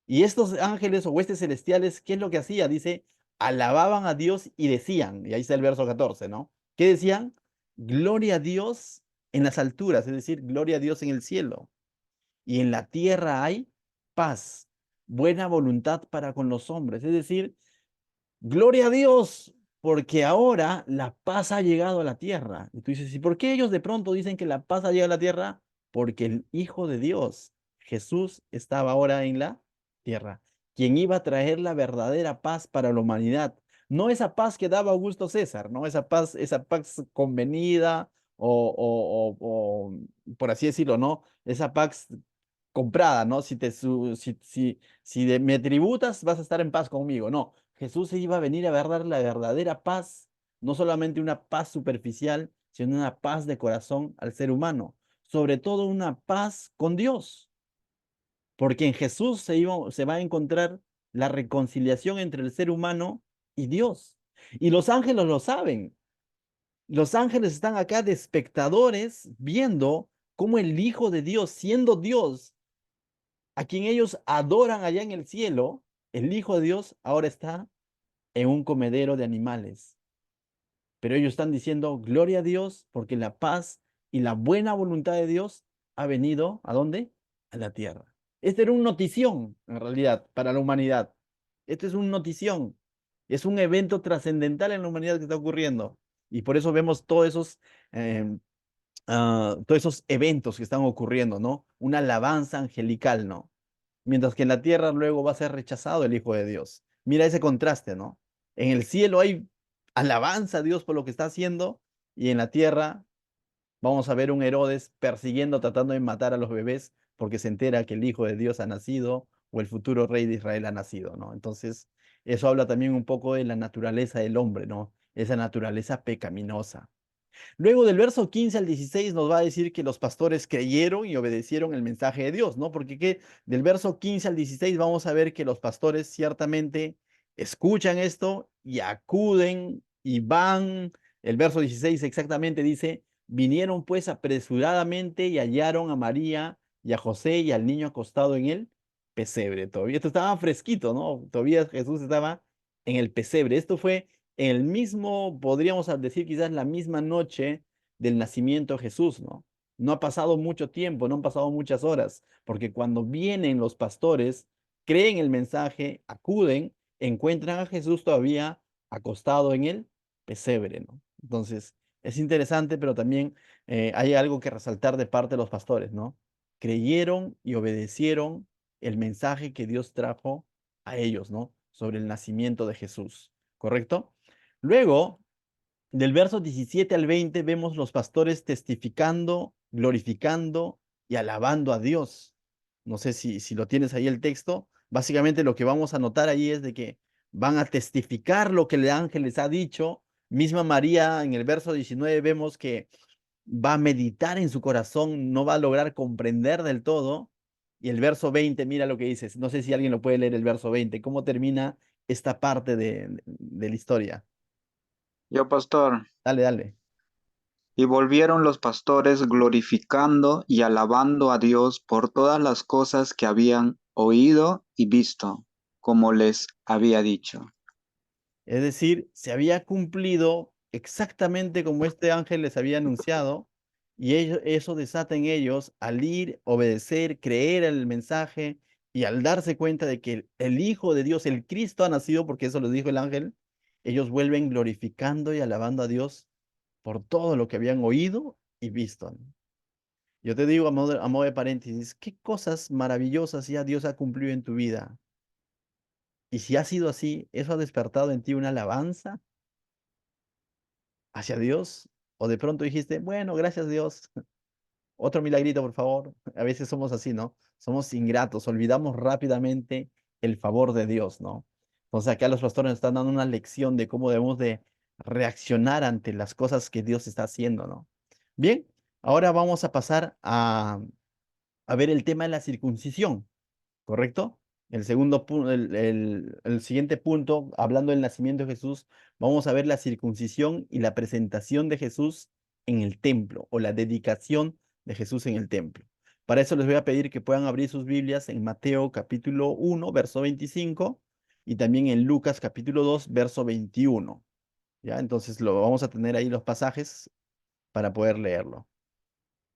Y estos ángeles o huestes celestiales, ¿qué es lo que hacía? Dice, alababan a Dios y decían, y ahí está el verso 14, ¿no? ¿Qué decían? Gloria a Dios en las alturas, es decir, gloria a Dios en el cielo. Y en la tierra hay paz, buena voluntad para con los hombres, es decir, gloria a Dios, porque ahora la paz ha llegado a la tierra. Y tú dices, ¿y por qué ellos de pronto dicen que la paz ha llegado a la tierra? Porque el Hijo de Dios, Jesús, estaba ahora en la tierra, quien iba a traer la verdadera paz para la humanidad. No esa paz que daba Augusto César, no esa paz convenida o, por así decirlo, ¿no? Esa paz comprada, ¿no? Si me tributas, vas a estar en paz conmigo. No, Jesús se iba a venir a dar la verdadera paz, no solamente una paz superficial, sino una paz de corazón al ser humano, sobre todo una paz con Dios, porque en Jesús se va a encontrar la reconciliación entre el ser humano y Dios. Y los ángeles lo saben. Los ángeles están acá de espectadores viendo cómo el Hijo de Dios, siendo Dios, a quien ellos adoran allá en el cielo, el Hijo de Dios ahora está en un comedero de animales. Pero ellos están diciendo, gloria a Dios, porque la paz y la buena voluntad de Dios ha venido, ¿a dónde? A la tierra. Este era un notición, en realidad, para la humanidad. Este es un notición. Es un evento trascendental en la humanidad que está ocurriendo. Y por eso vemos eh, todos esos eventos que están ocurriendo, ¿no? Una alabanza angelical, ¿no? Mientras que en la tierra luego va a ser rechazado el Hijo de Dios. Mira ese contraste, ¿no? En el cielo hay alabanza a Dios por lo que está haciendo y en la tierra vamos a ver un Herodes persiguiendo, tratando de matar a los bebés porque se entera que el Hijo de Dios ha nacido o el futuro rey de Israel ha nacido, ¿no? Entonces, eso habla también un poco de la naturaleza del hombre, ¿no? Esa naturaleza pecaminosa. Luego del verso 15 al 16 nos va a decir que los pastores creyeron y obedecieron el mensaje de Dios, ¿no? Porque del verso 15 al 16 vamos a ver que los pastores ciertamente escuchan esto y acuden y van. El verso 16 exactamente dice, vinieron pues apresuradamente y hallaron a María y a José y al niño acostado en el pesebre. Todavía esto estaba fresquito, ¿no? Todavía Jesús estaba en el pesebre. Esto fue el mismo, podríamos decir quizás la misma noche del nacimiento de Jesús, ¿no? No ha pasado mucho tiempo, no han pasado muchas horas, porque cuando vienen los pastores, creen el mensaje, acuden, encuentran a Jesús todavía acostado en el pesebre, ¿no? Entonces, es interesante, pero también hay algo que resaltar de parte de los pastores, ¿no? Creyeron y obedecieron el mensaje que Dios trajo a ellos, ¿no? Sobre el nacimiento de Jesús, ¿correcto? Luego, del verso 17 al 20, vemos los pastores testificando, glorificando y alabando a Dios. No sé si lo tienes ahí el texto. Básicamente lo que vamos a notar ahí es de que van a testificar lo que el ángel les ha dicho. Misma María, en el verso 19 vemos que va a meditar en su corazón, no va a lograr comprender del todo. Y el verso 20, mira lo que dice. No sé si alguien lo puede leer el verso 20. ¿Cómo termina esta parte de la historia? Yo, pastor, Dale, dale. y volvieron los pastores glorificando y alabando a Dios por todas las cosas que habían oído y visto, como les había dicho. Es decir, se había cumplido exactamente como este ángel les había anunciado, y eso desata en ellos al ir, obedecer, creer el mensaje, y al darse cuenta de que el Hijo de Dios, el Cristo, ha nacido, porque eso les dijo el ángel, ellos vuelven glorificando y alabando a Dios por todo lo que habían oído y visto, ¿no? Yo te digo a modo de paréntesis, qué cosas maravillosas ya Dios ha cumplido en tu vida. Y si ha sido así, ¿eso ha despertado en ti una alabanza hacia Dios? O de pronto dijiste, bueno, gracias Dios, otro milagrito, por favor. A veces somos así, ¿no? Somos ingratos, olvidamos rápidamente el favor de Dios, ¿no? Entonces acá los pastores nos están dando una lección de cómo debemos de reaccionar ante las cosas que Dios está haciendo, ¿no? Bien, ahora vamos a pasar a ver el tema de la circuncisión. ¿Correcto? El segundo punto, el siguiente punto, hablando del nacimiento de Jesús, vamos a ver la circuncisión y la presentación de Jesús en el templo o la dedicación de Jesús en el templo. Para eso les voy a pedir que puedan abrir sus Biblias en Mateo capítulo 1, verso 25 y también en Lucas capítulo 2, verso 21. ¿Ya? Entonces lo vamos a tener ahí los pasajes para poder leerlo.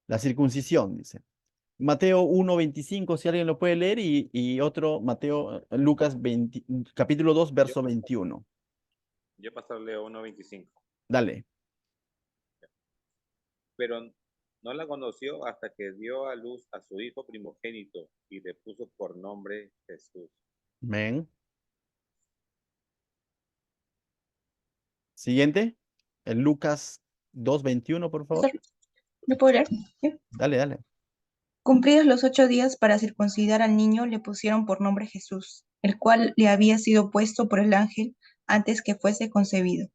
La circuncisión, dice. Mateo 1:25, si alguien lo puede leer, y otro, Lucas 20, capítulo 2, verso 21. Yo, pastor, leo 1:25. Dale. Pero no la conoció hasta que dio a luz a su hijo primogénito y le puso por nombre Jesús. Amén. Siguiente. El Lucas 2:21, por favor. Pastor, ¿me puedo leer? ¿Sí? Dale, dale. Cumplidos los 8 días para circuncidar al niño, le pusieron por nombre Jesús, el cual le había sido puesto por el ángel antes que fuese concebido.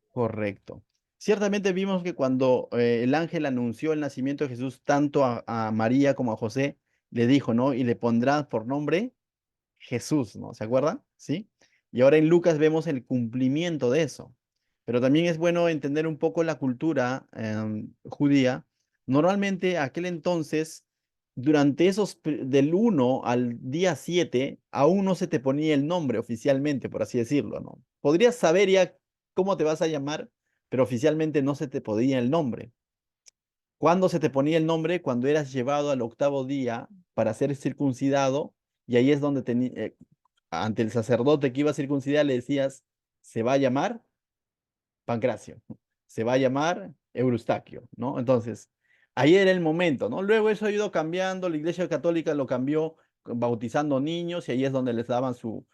Correcto. Ciertamente vimos que cuando el ángel anunció el nacimiento de Jesús tanto a María como a José, le dijo, ¿no? Y le pondrás por nombre Jesús, ¿no? ¿Se acuerdan? ¿Sí? Y ahora en Lucas vemos el cumplimiento de eso. Pero también es bueno entender un poco la cultura judía. Normalmente aquel entonces, durante del 1 al día 7, aún no se te ponía el nombre oficialmente, por así decirlo, ¿no? Podrías saber ya cómo te vas a llamar, pero oficialmente no se te ponía el nombre. ¿Cuándo se te ponía el nombre? Cuando eras llevado al 8.º día para ser circuncidado, y ahí es donde ante el sacerdote que iba a circuncidar le decías, se va a llamar Pancracio, se va a llamar Eustaquio, ¿no? Entonces, ahí era el momento, ¿no? Luego eso ha ido cambiando, la Iglesia Católica lo cambió bautizando niños y ahí es donde les daban su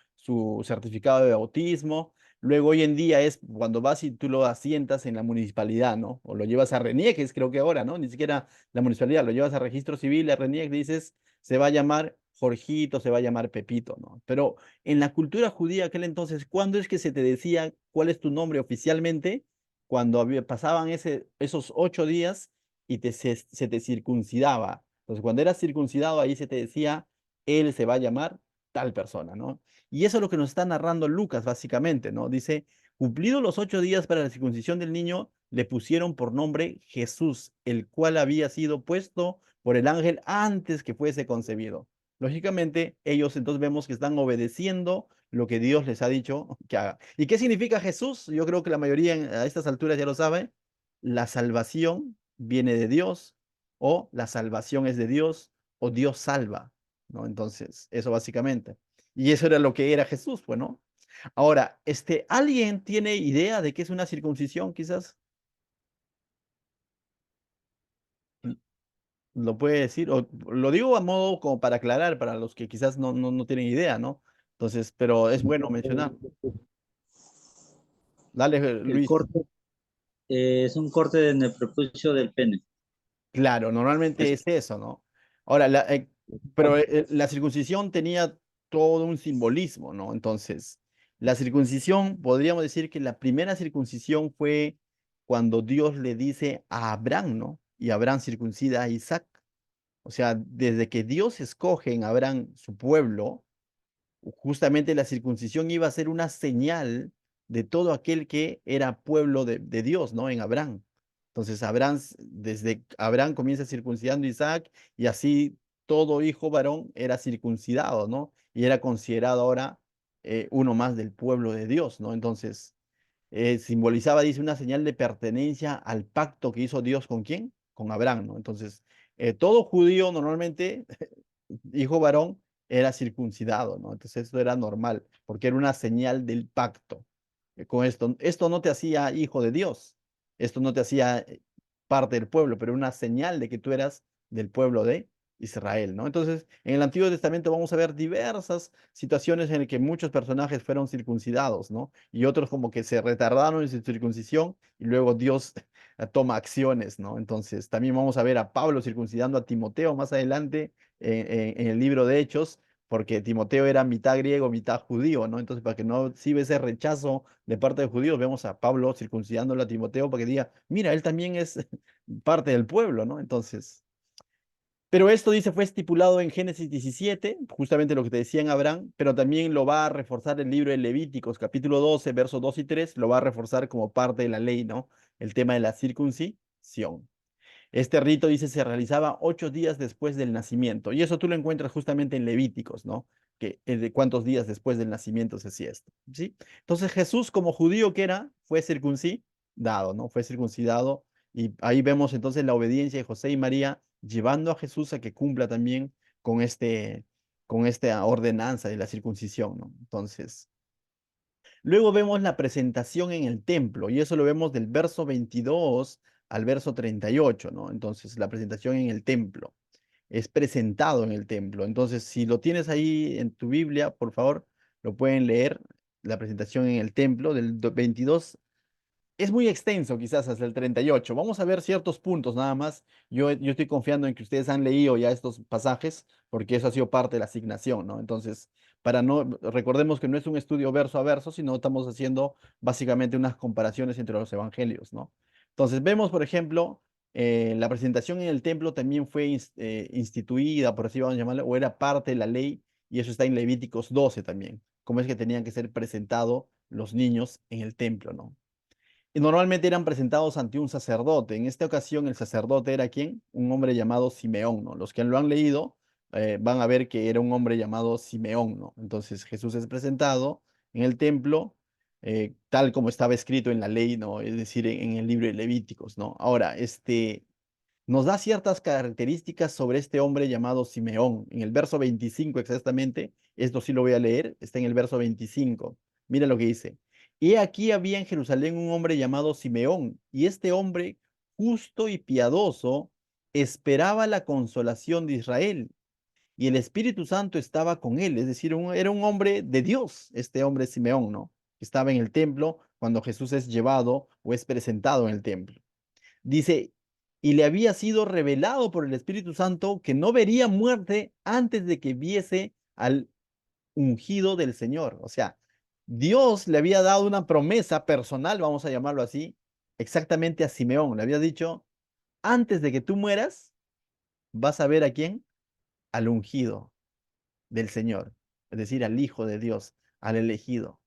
certificado de bautismo. Luego hoy en día es cuando vas y tú lo asientas en la municipalidad, ¿no? O lo llevas a RENIEC, es creo que ahora, ¿no? Ni siquiera la municipalidad, lo llevas a registro civil, a RENIEC, dices, se va a llamar Jorgito, se va a llamar Pepito, ¿no? Pero en la cultura judía aquel entonces, ¿cuándo es que se te decía cuál es tu nombre oficialmente? Cuando pasaban esos 8 días y se te circuncidaba. Entonces, cuando eras circuncidado, ahí se te decía, él se va a llamar tal persona, ¿no? Y eso es lo que nos está narrando Lucas, básicamente, ¿no? Dice, cumplidos los 8 días para la circuncisión del niño, le pusieron por nombre Jesús, el cual había sido puesto por el ángel antes que fuese concebido. Lógicamente, ellos entonces vemos que están obedeciendo lo que Dios les ha dicho que haga. ¿Y qué significa Jesús? Yo creo que la mayoría a estas alturas ya lo sabe. La salvación viene de Dios, o la salvación es de Dios, o Dios salva, ¿no? Entonces, eso básicamente. Y eso era lo que era Jesús, pues, ¿no? Ahora, ¿alguien tiene idea de qué es una circuncisión, quizás? Lo puede decir, o lo digo a modo como para aclarar para los que quizás no tienen idea, ¿no? Entonces, pero es bueno mencionar. Dale, El Luis. corte es un corte en el prepucio del pene. Claro, normalmente Es- es eso, ¿no? Ahora, pero la circuncisión tenía todo un simbolismo, ¿no? Entonces, la circuncisión, podríamos decir que la primera circuncisión fue cuando Dios le dice a Abraham, ¿no? Y Abraham circuncida a Isaac. O sea, desde que Dios escoge en Abraham su pueblo, justamente la circuncisión iba a ser una señal de todo aquel que era pueblo de Dios, ¿no? En Abraham. Entonces, desde Abraham comienza circuncidando a Isaac y así todo hijo varón era circuncidado, ¿no? Y era considerado ahora uno más del pueblo de Dios, ¿no? Entonces, simbolizaba, dice, una señal de pertenencia al pacto que hizo Dios con quién, con Abraham, ¿no? Entonces, todo judío normalmente hijo varón era circuncidado, ¿no? Entonces esto era normal, porque era una señal del pacto. Con esto no te hacía hijo de Dios, esto no te hacía parte del pueblo, pero una señal de que tú eras del pueblo de Israel, ¿no? Entonces, en el Antiguo Testamento vamos a ver diversas situaciones en las que muchos personajes fueron circuncidados, ¿no? Y otros como que se retardaron en su circuncisión y luego Dios toma acciones, ¿no? Entonces, también vamos a ver a Pablo circuncidando a Timoteo más adelante en el libro de Hechos, porque Timoteo era mitad griego, mitad judío, ¿no? Entonces, para que no si ese rechazo de parte de judíos, vemos a Pablo circuncidándolo a Timoteo para que diga, mira, él también es parte del pueblo, ¿no? Entonces, pero esto dice fue estipulado en Génesis 17, justamente lo que te decía en Abraham, pero también lo va a reforzar el libro de Levíticos, capítulo 12, versos 2 y 3, lo va a reforzar como parte de la ley, ¿no? El tema de la circuncisión. Este rito, dice, se realizaba 8 días después del nacimiento. Y eso tú lo encuentras justamente en Levíticos, ¿no? Que es de cuántos días después del nacimiento se hacía esto, ¿sí? Entonces Jesús, como judío que era, fue circuncidado, ¿no? Fue circuncidado. Y ahí vemos entonces la obediencia de José y María llevando a Jesús a que cumpla también con esta ordenanza de la circuncisión, ¿no? Entonces, Luego vemos la presentación en el templo, y eso lo vemos del verso 22 al verso 38, ¿no? Entonces, la presentación en el templo. Es presentado en el templo. Entonces, si lo tienes ahí en tu Biblia, por favor, lo pueden leer, la presentación en el templo del 22. Es muy extenso, quizás hasta el 38. Vamos a ver ciertos puntos nada más. Yo estoy confiando en que ustedes han leído ya estos pasajes, porque eso ha sido parte de la asignación, ¿no? Entonces, recordemos que no es un estudio verso a verso, sino estamos haciendo básicamente unas comparaciones entre los evangelios, ¿no? Entonces, vemos, por ejemplo, la presentación en el templo también fue instituida, por así vamos a llamarlo, o era parte de la ley, y eso está en Levíticos 12 también, cómo es que tenían que ser presentados los niños en el templo, ¿no? Y normalmente eran presentados ante un sacerdote. En esta ocasión, el sacerdote era ¿quién? Un hombre llamado Simeón, ¿no? Los que lo han leído van a ver que era un hombre llamado Simeón, ¿no? Entonces Jesús es presentado en el templo, tal como estaba escrito en la ley, ¿no? Es decir, en el libro de Levíticos, ¿no? Ahora, nos da ciertas características sobre este hombre llamado Simeón. En el verso 25 exactamente, esto sí lo voy a leer, está en el verso 25. Mira lo que dice. Y aquí había en Jerusalén un hombre llamado Simeón, y este hombre, justo y piadoso, esperaba la consolación de Israel, y el Espíritu Santo estaba con él, es decir, era un hombre de Dios, este hombre Simeón, ¿no? Que estaba en el templo cuando Jesús es llevado o es presentado en el templo. Dice, y le había sido revelado por el Espíritu Santo que no vería muerte antes de que viese al ungido del Señor. O sea, Dios le había dado una promesa personal, vamos a llamarlo así, exactamente a Simeón. Le había dicho, antes de que tú mueras, vas a ver a quién, al ungido del Señor, es decir, al Hijo de Dios, al elegido.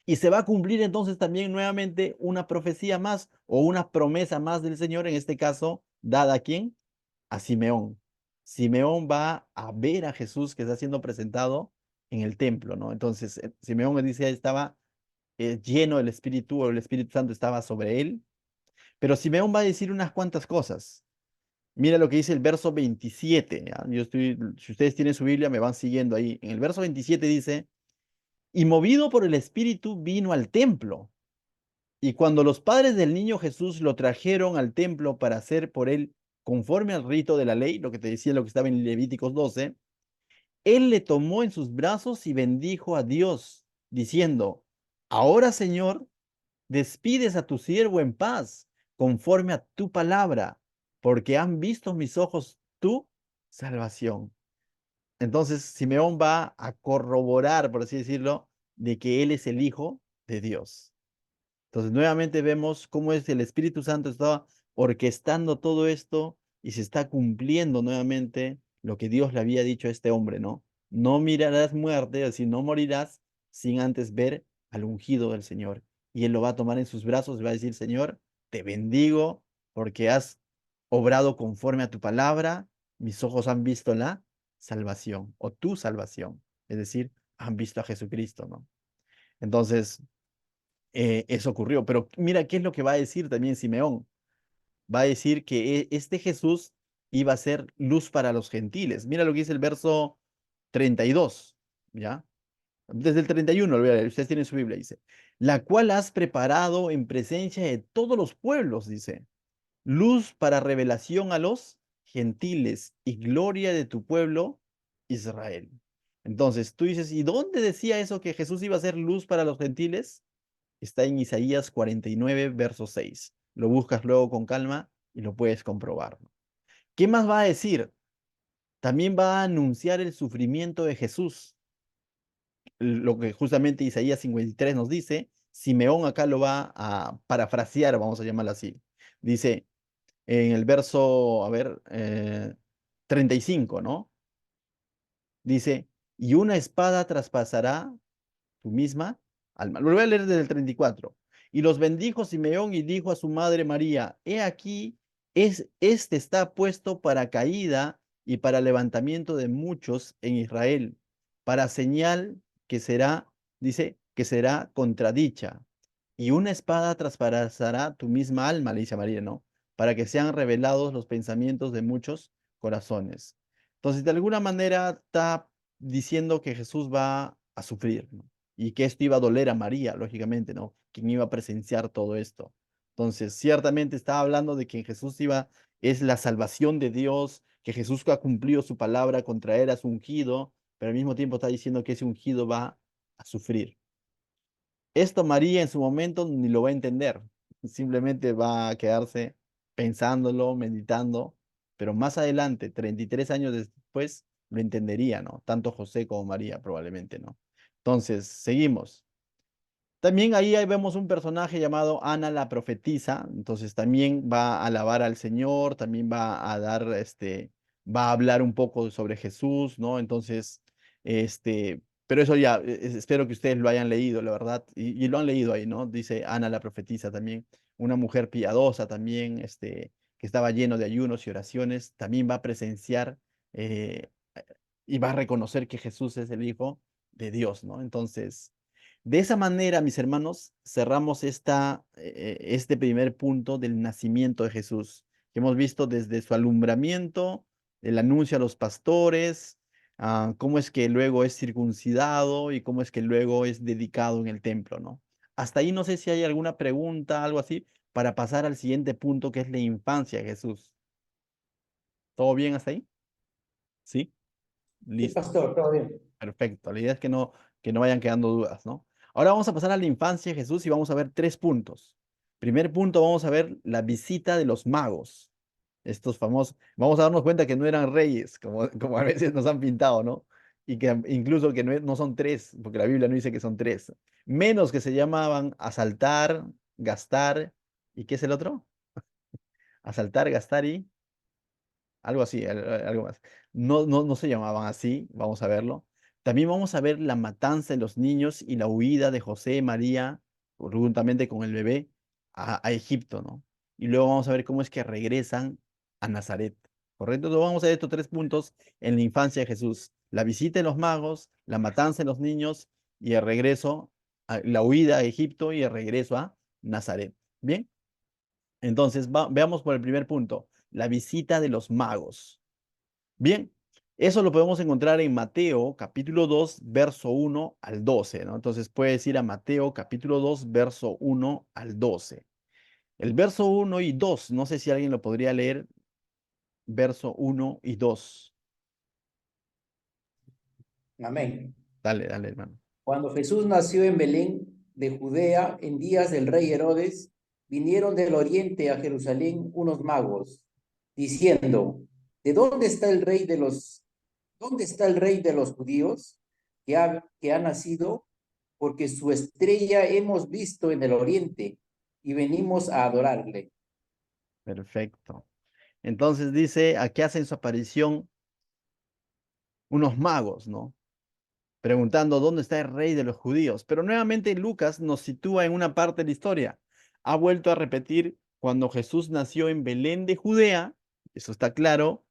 Y se va a cumplir entonces también nuevamente una profecía más o una promesa más del Señor, en este caso, dada a quién, a Simeón. Simeón va a ver a Jesús que está siendo presentado en el templo, ¿no? Entonces, Simeón dice, estaba lleno del Espíritu, o el Espíritu Santo estaba sobre él, pero Simeón va a decir unas cuantas cosas. Mira lo que dice el verso 27, ¿ya? Si ustedes tienen su Biblia, me van siguiendo ahí. En el verso 27 dice, y movido por el Espíritu vino al templo. Y cuando los padres del niño Jesús lo trajeron al templo para hacer por él conforme al rito de la ley, lo que te decía, lo que estaba en Levíticos 12, él le tomó en sus brazos y bendijo a Dios, diciendo, ahora Señor, despides a tu siervo en paz, conforme a tu palabra, porque han visto mis ojos tu salvación. Entonces Simeón va a corroborar, por así decirlo, de que él es el Hijo de Dios. Entonces, nuevamente vemos cómo es el Espíritu Santo está orquestando todo esto y se está cumpliendo nuevamente lo que Dios le había dicho a este hombre, ¿no? No mirarás muerte, es decir, no morirás sin antes ver al ungido del Señor. Y él lo va a tomar en sus brazos y va a decir, Señor, te bendigo porque has obrado conforme a tu palabra, mis ojos han visto la salvación o tu salvación, es decir, han visto a Jesucristo, ¿no? Entonces, eso ocurrió. Pero mira qué es lo que va a decir también Simeón. Va a decir que este Jesús iba a ser luz para los gentiles. Mira lo que dice el verso 32, ¿ya? Desde el 31, lo voy a leer, ustedes tienen su Biblia, dice, la cual has preparado en presencia de todos los pueblos, dice, luz para revelación a los gentiles y gloria de tu pueblo Israel. Entonces tú dices, ¿y dónde decía eso que Jesús iba a ser luz para los gentiles? Está en Isaías 49, verso 6. Lo buscas luego con calma y lo puedes comprobar. ¿Qué más va a decir? También va a anunciar el sufrimiento de Jesús. Lo que justamente Isaías 53 nos dice, Simeón acá lo va a parafrasear, vamos a llamarlo así. Dice en el verso, 35, ¿no? Dice, y una espada traspasará tu misma alma. Lo voy a leer desde el 34. Y los bendijo Simeón y dijo a su madre María, he aquí, este está puesto para caída y para levantamiento de muchos en Israel, para señal que será, dice, que será contradicha. Y una espada traspasará tu misma alma, le dice a María, ¿no? Para que sean revelados los pensamientos de muchos corazones. Entonces, de alguna manera está diciendo que Jesús va a sufrir, ¿no? y que esto iba a doler a María, lógicamente, ¿no? Quien iba a presenciar todo esto. Entonces, ciertamente estaba hablando de que en Jesús es la salvación de Dios, que Jesús ha cumplido su palabra con traer a su ungido, pero al mismo tiempo está diciendo que ese ungido va a sufrir. Esto María en su momento ni lo va a entender, simplemente va a quedarse pensándolo, meditando, pero más adelante, 33 años después, lo entendería, ¿no? Tanto José como María probablemente, ¿no? Entonces, seguimos. También ahí vemos un personaje llamado Ana la profetisa, entonces también va a alabar al Señor, también va a dar, va a hablar un poco sobre Jesús, ¿no? Entonces, pero eso ya, espero que ustedes lo hayan leído, la verdad, y lo han leído ahí, ¿no? Dice Ana la profetisa también, una mujer piadosa también, que estaba lleno de ayunos y oraciones, también va a presenciar eh, y va a reconocer que Jesús es el Hijo de Dios, ¿no? Entonces... De esa manera, mis hermanos, cerramos este primer punto del nacimiento de Jesús, que hemos visto desde su alumbramiento, el anuncio a los pastores, cómo es que luego es circuncidado y cómo es que luego es dedicado en el templo, ¿no? Hasta ahí no sé si hay alguna pregunta, algo así, para pasar al siguiente punto, que es la infancia de Jesús. ¿Todo bien hasta ahí? ¿Sí? Sí, Listo. pastor, todo bien. Perfecto, la idea es que no vayan quedando dudas, ¿no? Ahora vamos a pasar a la infancia de Jesús y vamos a ver tres puntos. Primer punto, vamos a ver la visita de los magos. Estos famosos, vamos a darnos cuenta que no eran reyes, como a veces nos han pintado, ¿no? Y que incluso que no son tres, porque la Biblia no dice que son tres. Menos que se llamaban asaltar, gastar, ¿y qué es el otro? Asaltar, gastar y algo así, algo más. No se llamaban así, vamos a verlo. También vamos a ver la matanza de los niños y la huida de José y María, juntamente con el bebé, a Egipto, ¿no? Y luego vamos a ver cómo es que regresan a Nazaret, ¿correcto? Entonces vamos a ver estos tres puntos en la infancia de Jesús. La visita de los magos, la matanza de los niños y el regreso, la huida a Egipto y el regreso a Nazaret. ¿Bien? Entonces, veamos por el primer punto, la visita de los magos. Bien, eso lo podemos encontrar en Mateo capítulo 2, verso 1 al 12, ¿no? Entonces puedes ir a Mateo capítulo 2, verso 1 al 12. El verso 1 y 2, no sé si alguien lo podría leer, verso 1 y 2. Amén. Dale, dale, hermano. Cuando Jesús nació en Belén de Judea, en días del rey Herodes, vinieron del oriente a Jerusalén unos magos, diciendo, ¿dónde está el rey de los judíos que ha nacido? Porque su estrella hemos visto en el oriente y venimos a adorarle. Perfecto. Entonces dice, aquí hacen su aparición unos magos, ¿no? Preguntando dónde está el rey de los judíos. Pero nuevamente Lucas nos sitúa en una parte de la historia. Ha vuelto a repetir cuando Jesús nació en Belén de Judea, eso está claro,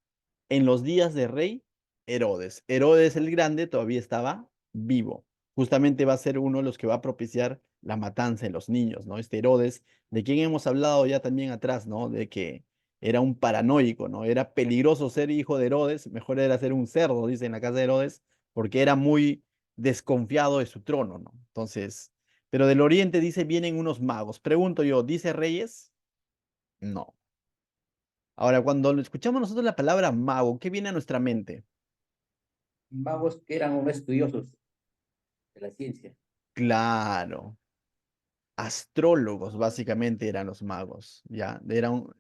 en los días de rey Herodes. Herodes el Grande todavía estaba vivo. Justamente va a ser uno de los que va a propiciar la matanza de los niños, ¿no? Este Herodes, de quien hemos hablado ya también atrás, ¿no? De que era un paranoico, ¿no? Era peligroso ser hijo de Herodes, mejor era ser un cerdo, dice en la casa de Herodes, porque era muy desconfiado de su trono, ¿no? Entonces, pero del oriente dice, vienen unos magos. Pregunto yo, ¿dice reyes? No. Ahora, cuando escuchamos nosotros la palabra mago, ¿qué viene a nuestra mente? Magos que eran unos estudiosos de la ciencia. Claro, astrólogos básicamente eran los magos, ¿ya?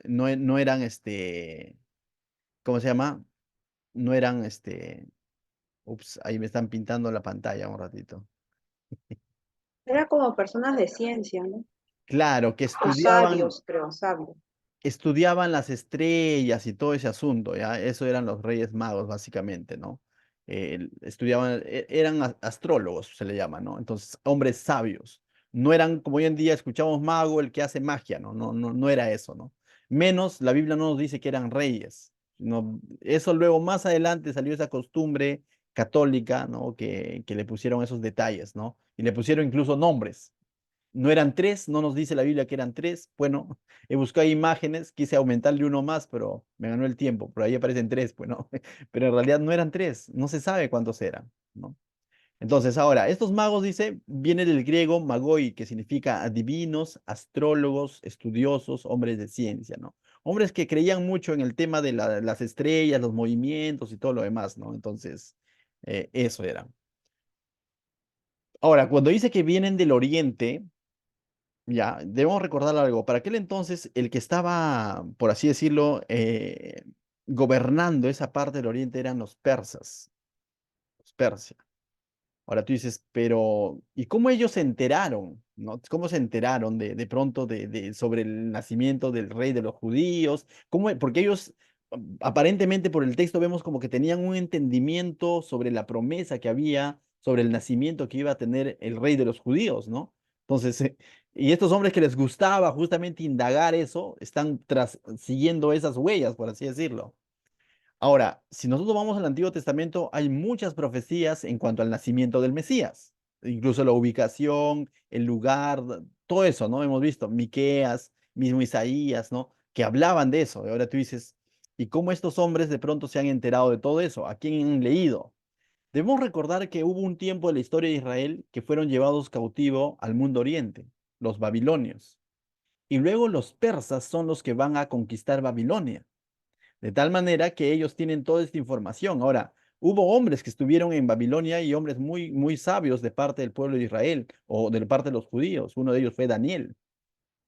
No eran ¿cómo se llama? No eran ups, ahí me están pintando la pantalla un ratito. Era como personas de ciencia, ¿no? Claro, que O estudiaban, sabios, creo, sabios. estudiaban las estrellas y todo ese asunto, ¿ya? Eso eran los Reyes Magos, básicamente, ¿no? Estudiaban, eran astrólogos, se le llama, ¿no? Entonces, hombres sabios. No eran, como hoy en día escuchamos mago, el que hace magia, ¿no? No era eso, ¿no? Menos, la Biblia no nos dice que eran reyes. No, eso luego, más adelante, salió esa costumbre católica, ¿no? Que le pusieron esos detalles, ¿no? Y le pusieron incluso nombres. No eran tres, no nos dice la Biblia que eran tres. Bueno, he buscado imágenes, quise aumentarle uno más, pero me ganó el tiempo. Por ahí aparecen tres, pues no. Pero en realidad no eran tres, no se sabe cuántos eran, ¿no? Entonces, ahora, estos magos, dice, vienen del griego magoi, que significa adivinos, astrólogos, estudiosos, hombres de ciencia, ¿no? Hombres que creían mucho en el tema de las estrellas, los movimientos y todo lo demás, ¿no? Entonces, eso era. Ahora, cuando dice que vienen del oriente, ya, debemos recordar algo. Para aquel entonces, el que estaba, por así decirlo, gobernando esa parte del oriente eran los persas, los Persia. Ahora tú dices, pero ¿y cómo ellos se enteraron? ¿No? ¿Cómo se enteraron de pronto sobre el nacimiento del rey de los judíos? Porque ellos, aparentemente por el texto vemos como que tenían un entendimiento sobre la promesa que había, sobre el nacimiento que iba a tener el rey de los judíos, ¿no? Entonces, y estos hombres que les gustaba justamente indagar eso, están siguiendo esas huellas, por así decirlo. Ahora, si nosotros vamos al Antiguo Testamento, hay muchas profecías en cuanto al nacimiento del Mesías, incluso la ubicación, el lugar, todo eso, ¿no? Hemos visto Miqueas, mismo Isaías, ¿no? Que hablaban de eso. Y ahora tú dices, ¿y cómo estos hombres de pronto se han enterado de todo eso? ¿A quién han leído? Debemos recordar que hubo un tiempo en la historia de Israel que fueron llevados cautivo al mundo oriente, los babilonios. Y luego los persas son los que van a conquistar Babilonia. De tal manera que ellos tienen toda esta información. Ahora, hubo hombres que estuvieron en Babilonia y hombres muy, muy sabios de parte del pueblo de Israel o de parte de los judíos. Uno de ellos fue Daniel.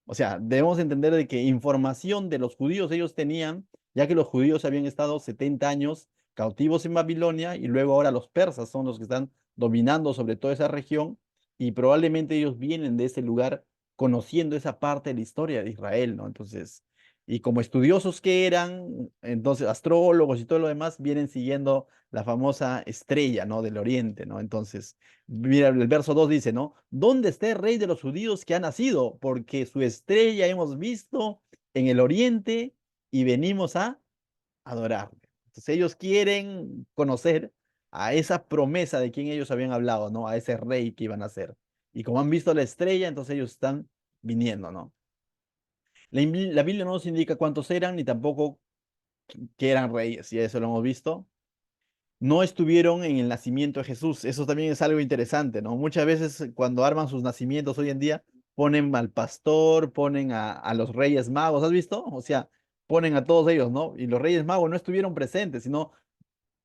O sea, debemos entender de que información de los judíos ellos tenían, ya que los judíos habían estado 70 años cautivos en Babilonia y luego ahora los persas son los que están dominando sobre toda esa región y probablemente ellos vienen de ese lugar conociendo esa parte de la historia de Israel, ¿no? Entonces, y como estudiosos que eran, entonces astrólogos y todo lo demás, vienen siguiendo la famosa estrella, ¿no? Del oriente, ¿no? Entonces, mira, el verso 2 dice, ¿no? ¿Dónde está el rey de los judíos que ha nacido? Porque su estrella hemos visto en el oriente y venimos a adorarle. Entonces ellos quieren conocer a esa promesa de quien ellos habían hablado, ¿no? A ese rey que iban a ser. Y como han visto la estrella, entonces ellos están viniendo, ¿no? La Biblia no nos indica cuántos eran, ni tampoco que eran reyes, y eso lo hemos visto. No estuvieron en el nacimiento de Jesús. Eso también es algo interesante, ¿no? Muchas veces cuando arman sus nacimientos hoy en día, ponen al pastor, ponen a los reyes magos, ¿has visto? O sea, ponen a todos ellos, ¿no? Y los reyes magos no estuvieron presentes, sino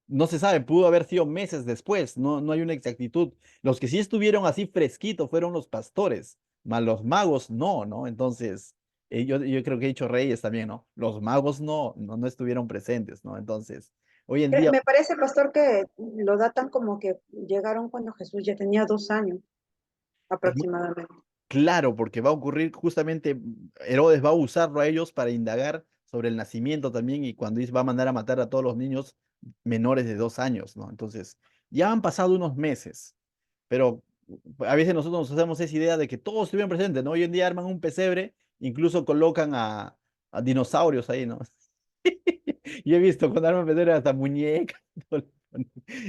no se sabe, pudo haber sido meses después, no, no hay una exactitud. Los que sí estuvieron así fresquitos fueron los pastores, mas los magos no, ¿no? Entonces, yo creo que he dicho reyes también, ¿no? Los magos no estuvieron presentes, ¿no? Entonces, hoy en día, Me parece, pastor, que lo datan como que llegaron cuando Jesús ya tenía 2 años es aproximadamente. claro, porque va a ocurrir justamente, Herodes va a usarlo a ellos para indagar sobre el nacimiento también y cuando dice va a mandar a matar a todos los niños menores de 2 años, ¿no? Entonces, ya han pasado unos meses, pero a veces nosotros nos hacemos esa idea de que todos estuvieron presentes, ¿no? Hoy en día arman un pesebre, incluso colocan a dinosaurios ahí, ¿no? Yo he visto cuando arman pesebre hasta muñecas.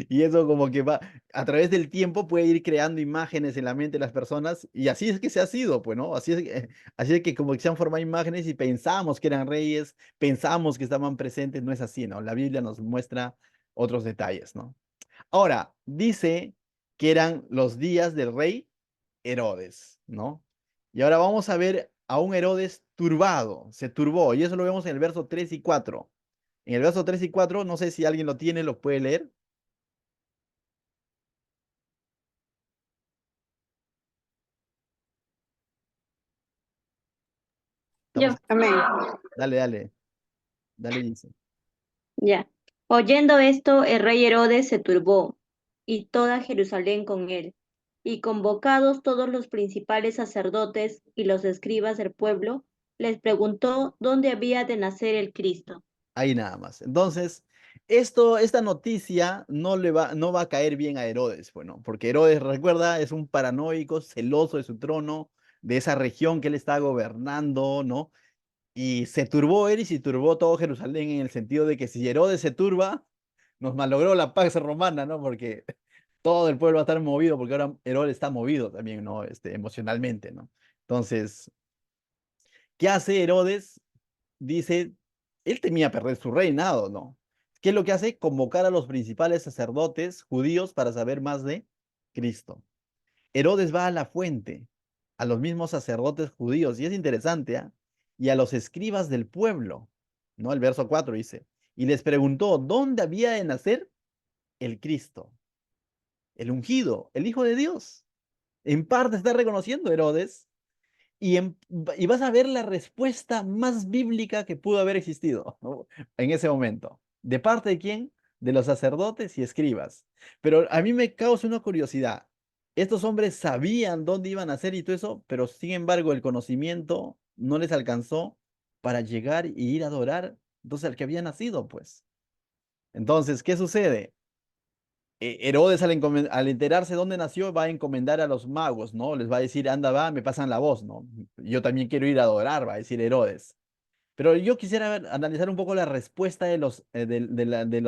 Y eso como que va, a través del tiempo puede ir creando imágenes en la mente de las personas y así es que se ha sido, pues, ¿no? Así es que como que se han formado imágenes y pensamos que eran reyes, pensamos que estaban presentes, no es así, ¿no? La Biblia nos muestra otros detalles, ¿no? Ahora, dice que eran los días del rey Herodes, ¿no? Y ahora vamos a ver a un Herodes turbado, se turbó, y eso lo vemos en el verso 3 y 4. En el verso 3 y 4, no sé si alguien lo tiene, lo puede leer. Yo, Estamos, Amén. dale, dale, dice. ya. Oyendo esto, el rey Herodes se turbó, y toda Jerusalén con él. Y convocados todos los principales sacerdotes y los escribas del pueblo, les preguntó dónde había de nacer el Cristo. Ahí nada más. Entonces, esta noticia no va a caer bien a Herodes, bueno, porque Herodes, recuerda, es un paranoico, celoso de su trono, de esa región que él está gobernando, ¿no? Y se turbó él y se turbó todo Jerusalén en el sentido de que si Herodes se turba, nos malogró la paz romana, ¿no? Porque todo el pueblo va a estar movido, porque ahora Herodes está movido también, ¿no? Emocionalmente, ¿no? Entonces, ¿qué hace Herodes? Dice, él temía perder su reinado, ¿no? ¿Qué es lo que hace? Convocar a los principales sacerdotes judíos para saber más de Cristo. Herodes va a la fuente, a los mismos sacerdotes judíos, y es interesante, ¿ah? Y a los escribas del pueblo, ¿no? El verso 4 dice, y les preguntó, ¿dónde había de nacer el Cristo? El ungido, el Hijo de Dios. En parte está reconociendo Herodes, y vas a ver la respuesta más bíblica que pudo haber existido, ¿no? En ese momento. ¿De parte de quién? De los sacerdotes y escribas. Pero a mí me causa una curiosidad. Estos hombres sabían dónde iban a ser y todo eso, pero sin embargo el conocimiento no les alcanzó para llegar y ir a adorar entonces al que había nacido, pues. Entonces, ¿qué sucede? Herodes al enterarse dónde nació va a encomendar a los magos, ¿no? Les va a decir, anda, va, me pasan la voz, ¿no? Yo también quiero ir a adorar, va a decir Herodes. Pero yo quisiera analizar un poco la respuesta de los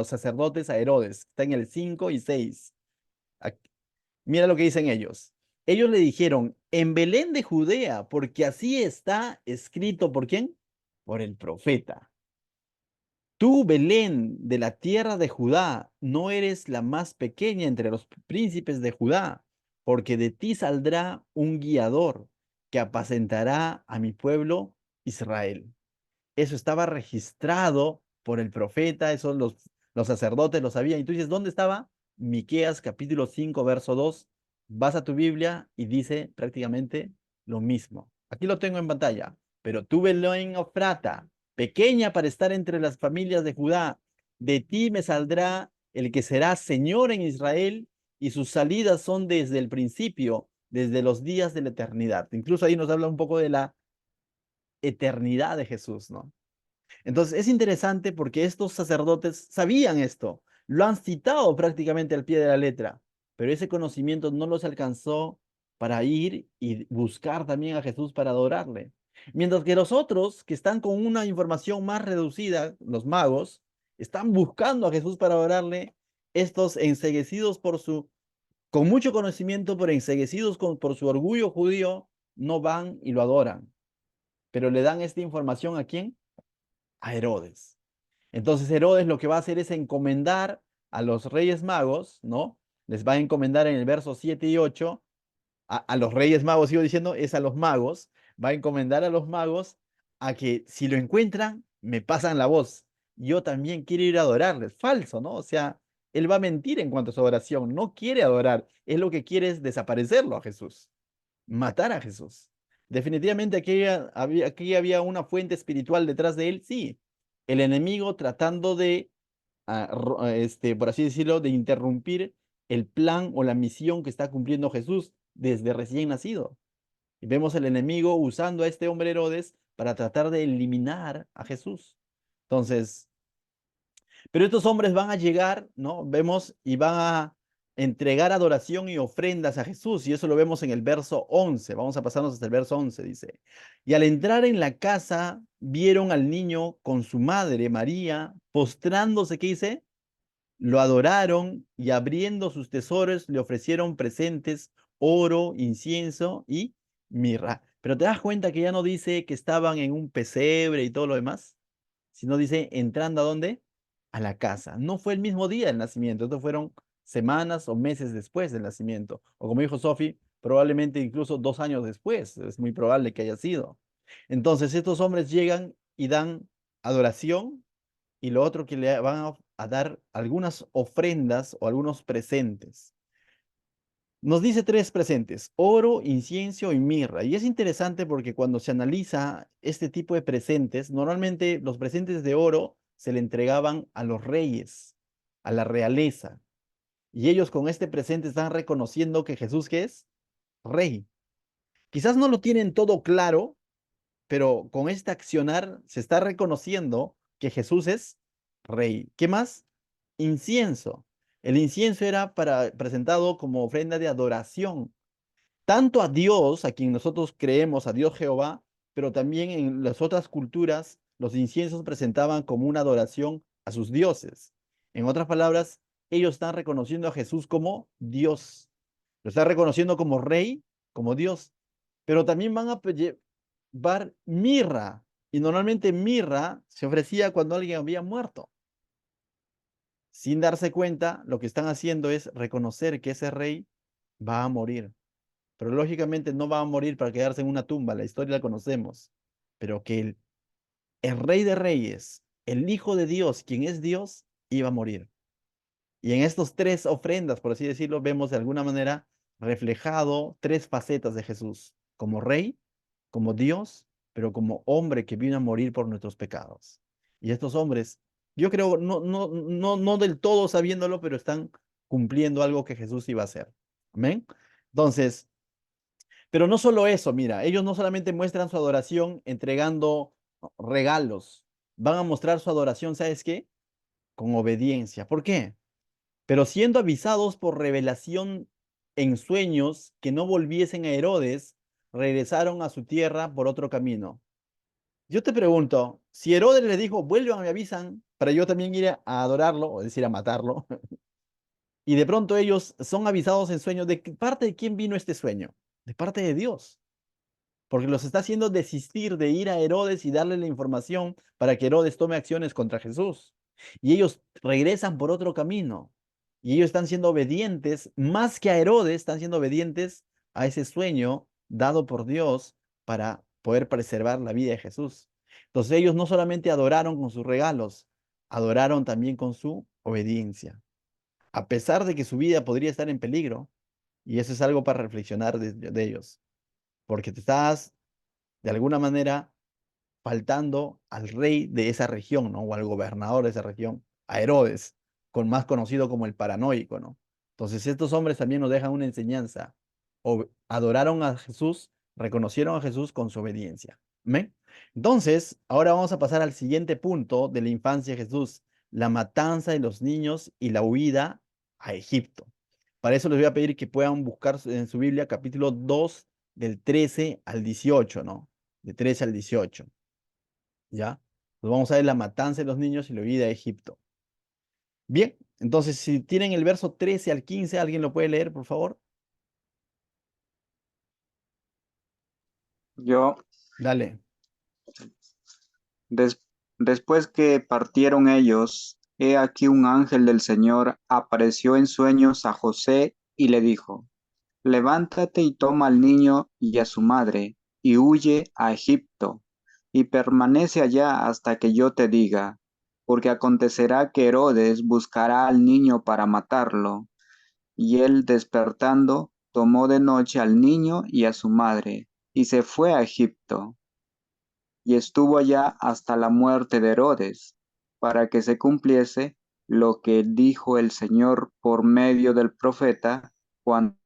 sacerdotes a Herodes. Está en el 5 y 6. Mira lo que dicen ellos. Ellos le dijeron, en Belén de Judea, porque así está escrito, ¿por quién? Por el profeta. Tú, Belén, de la tierra de Judá, no eres la más pequeña entre los príncipes de Judá, porque de ti saldrá un guiador que apacentará a mi pueblo Israel. Eso estaba registrado por el profeta, eso los sacerdotes lo sabían. Y tú dices, ¿dónde estaba? Miqueas capítulo 5, verso 2. Vas a tu Biblia y dice prácticamente lo mismo. Aquí lo tengo en pantalla. Pero tú, Belén Ofrata, pequeña para estar entre las familias de Judá, de ti me saldrá el que será Señor en Israel, y sus salidas son desde el principio, desde los días de la eternidad. Incluso ahí nos habla un poco de la eternidad de Jesús, ¿no? Entonces es interesante porque estos sacerdotes sabían esto, lo han citado prácticamente al pie de la letra, pero ese conocimiento no los alcanzó para ir y buscar también a Jesús para adorarle. Mientras que los otros, que están con una información más reducida, los magos, están buscando a Jesús para adorarle, estos enceguecidos con mucho conocimiento, pero enceguecidos por su orgullo judío, no van y lo adoran. Pero le dan esta información ¿a quién? A Herodes. Entonces Herodes lo que va a hacer es encomendar a los reyes magos, ¿no? Les va a encomendar en el verso 7 y 8, a los reyes magos, sigo diciendo, es a los magos, va a encomendar a los magos a que si lo encuentran, me pasan la voz. Yo también quiero ir a adorarles. Falso, ¿no? O sea, él va a mentir en cuanto a su adoración, no quiere adorar, es lo que quiere es desaparecerlo a Jesús, matar a Jesús. Definitivamente aquí había una fuente espiritual detrás de él, sí. El enemigo tratando de, por así decirlo, de interrumpir el plan o la misión que está cumpliendo Jesús desde recién nacido. Y vemos el enemigo usando a este hombre Herodes para tratar de eliminar a Jesús. Entonces, pero estos hombres van a llegar, ¿no? Vemos y van a entregar adoración y ofrendas a Jesús. Y eso lo vemos en el verso 11. Vamos a pasarnos hasta el verso 11, dice. Y al entrar en la casa, vieron al niño con su madre, María, postrándose, ¿qué dice? Lo adoraron y abriendo sus tesoros le ofrecieron presentes, oro, incienso y mirra. Pero te das cuenta que ya no dice que estaban en un pesebre y todo lo demás, sino dice entrando ¿a dónde? A la casa. No fue el mismo día del nacimiento, estos fueron semanas o meses después del nacimiento. O como dijo Sophie, probablemente incluso 2 años después, es muy probable que haya sido. Entonces estos hombres llegan y dan adoración y lo otro que le van a dar algunas ofrendas o algunos presentes. Nos dice 3 presentes, oro, incienso y mirra. Y es interesante porque cuando se analiza este tipo de presentes, normalmente los presentes de oro se le entregaban a los reyes, a la realeza. Y ellos con este presente están reconociendo que Jesús, ¿qué es? Rey. Quizás no lo tienen todo claro, pero con este accionar se está reconociendo que Jesús es rey. ¿Qué más? Incienso. El incienso era presentado como ofrenda de adoración, tanto a Dios, a quien nosotros creemos, a Dios Jehová, pero también en las otras culturas, los inciensos presentaban como una adoración a sus dioses. En otras palabras, ellos están reconociendo a Jesús como Dios. Lo están reconociendo como rey, como Dios. Pero también van a llevar mirra. Y normalmente mirra se ofrecía cuando alguien había muerto. Sin darse cuenta, lo que están haciendo es reconocer que ese rey va a morir. Pero lógicamente no va a morir para quedarse en una tumba, la historia la conocemos. Pero que el Rey de Reyes, el Hijo de Dios, quien es Dios, iba a morir. Y en estos tres ofrendas, por así decirlo, vemos de alguna manera reflejado tres facetas de Jesús, como Rey, como Dios, pero como hombre que vino a morir por nuestros pecados. Y estos hombres, yo creo, no del todo sabiéndolo, pero están cumpliendo algo que Jesús iba a hacer. Amén. Entonces, pero no solo eso, mira, ellos no solamente muestran su adoración entregando regalos, van a mostrar su adoración, ¿sabes qué? Con obediencia. ¿Por qué? Pero siendo avisados por revelación en sueños que no volviesen a Herodes, regresaron a su tierra por otro camino. Yo te pregunto, si Herodes les dijo, vuelvan, me avisan, para yo también ir a adorarlo, o decir, a matarlo, y de pronto ellos son avisados en sueños, ¿de parte de quién vino este sueño? De parte de Dios, porque los está haciendo desistir de ir a Herodes y darle la información para que Herodes tome acciones contra Jesús. Y ellos regresan por otro camino. Y ellos están siendo obedientes, más que a Herodes, están siendo obedientes a ese sueño dado por Dios para poder preservar la vida de Jesús. Entonces ellos no solamente adoraron con sus regalos, adoraron también con su obediencia. A pesar de que su vida podría estar en peligro, y eso es algo para reflexionar de ellos, porque te estás de alguna manera faltando al rey de esa región, ¿no? O al gobernador de esa región, a Herodes, con más conocido como el paranoico, ¿no? Entonces estos hombres también nos dejan una enseñanza. Adoraron a Jesús, reconocieron a Jesús con su obediencia. ¿Amén? Entonces, ahora vamos a pasar al siguiente punto de la infancia de Jesús, la matanza de los niños y la huida a Egipto. Para eso les voy a pedir que puedan buscar en su Biblia capítulo 2 del 13 al 18, ¿no? De 13 al 18. ¿Ya? Pues vamos a ver la matanza de los niños y la huida a Egipto. Bien, entonces si tienen el verso 13 al 15, ¿alguien lo puede leer, por favor? Yo, Dale. des- después que partieron ellos, he aquí un ángel del Señor apareció en sueños a José y le dijo, levántate y toma al niño y a su madre, y huye a Egipto, y permanece allá hasta que yo te diga, porque acontecerá que Herodes buscará al niño para matarlo. Y él despertando, tomó de noche al niño y a su madre, y se fue a Egipto, y estuvo allá hasta la muerte de Herodes, para que se cumpliese lo que dijo el Señor por medio del profeta, cuando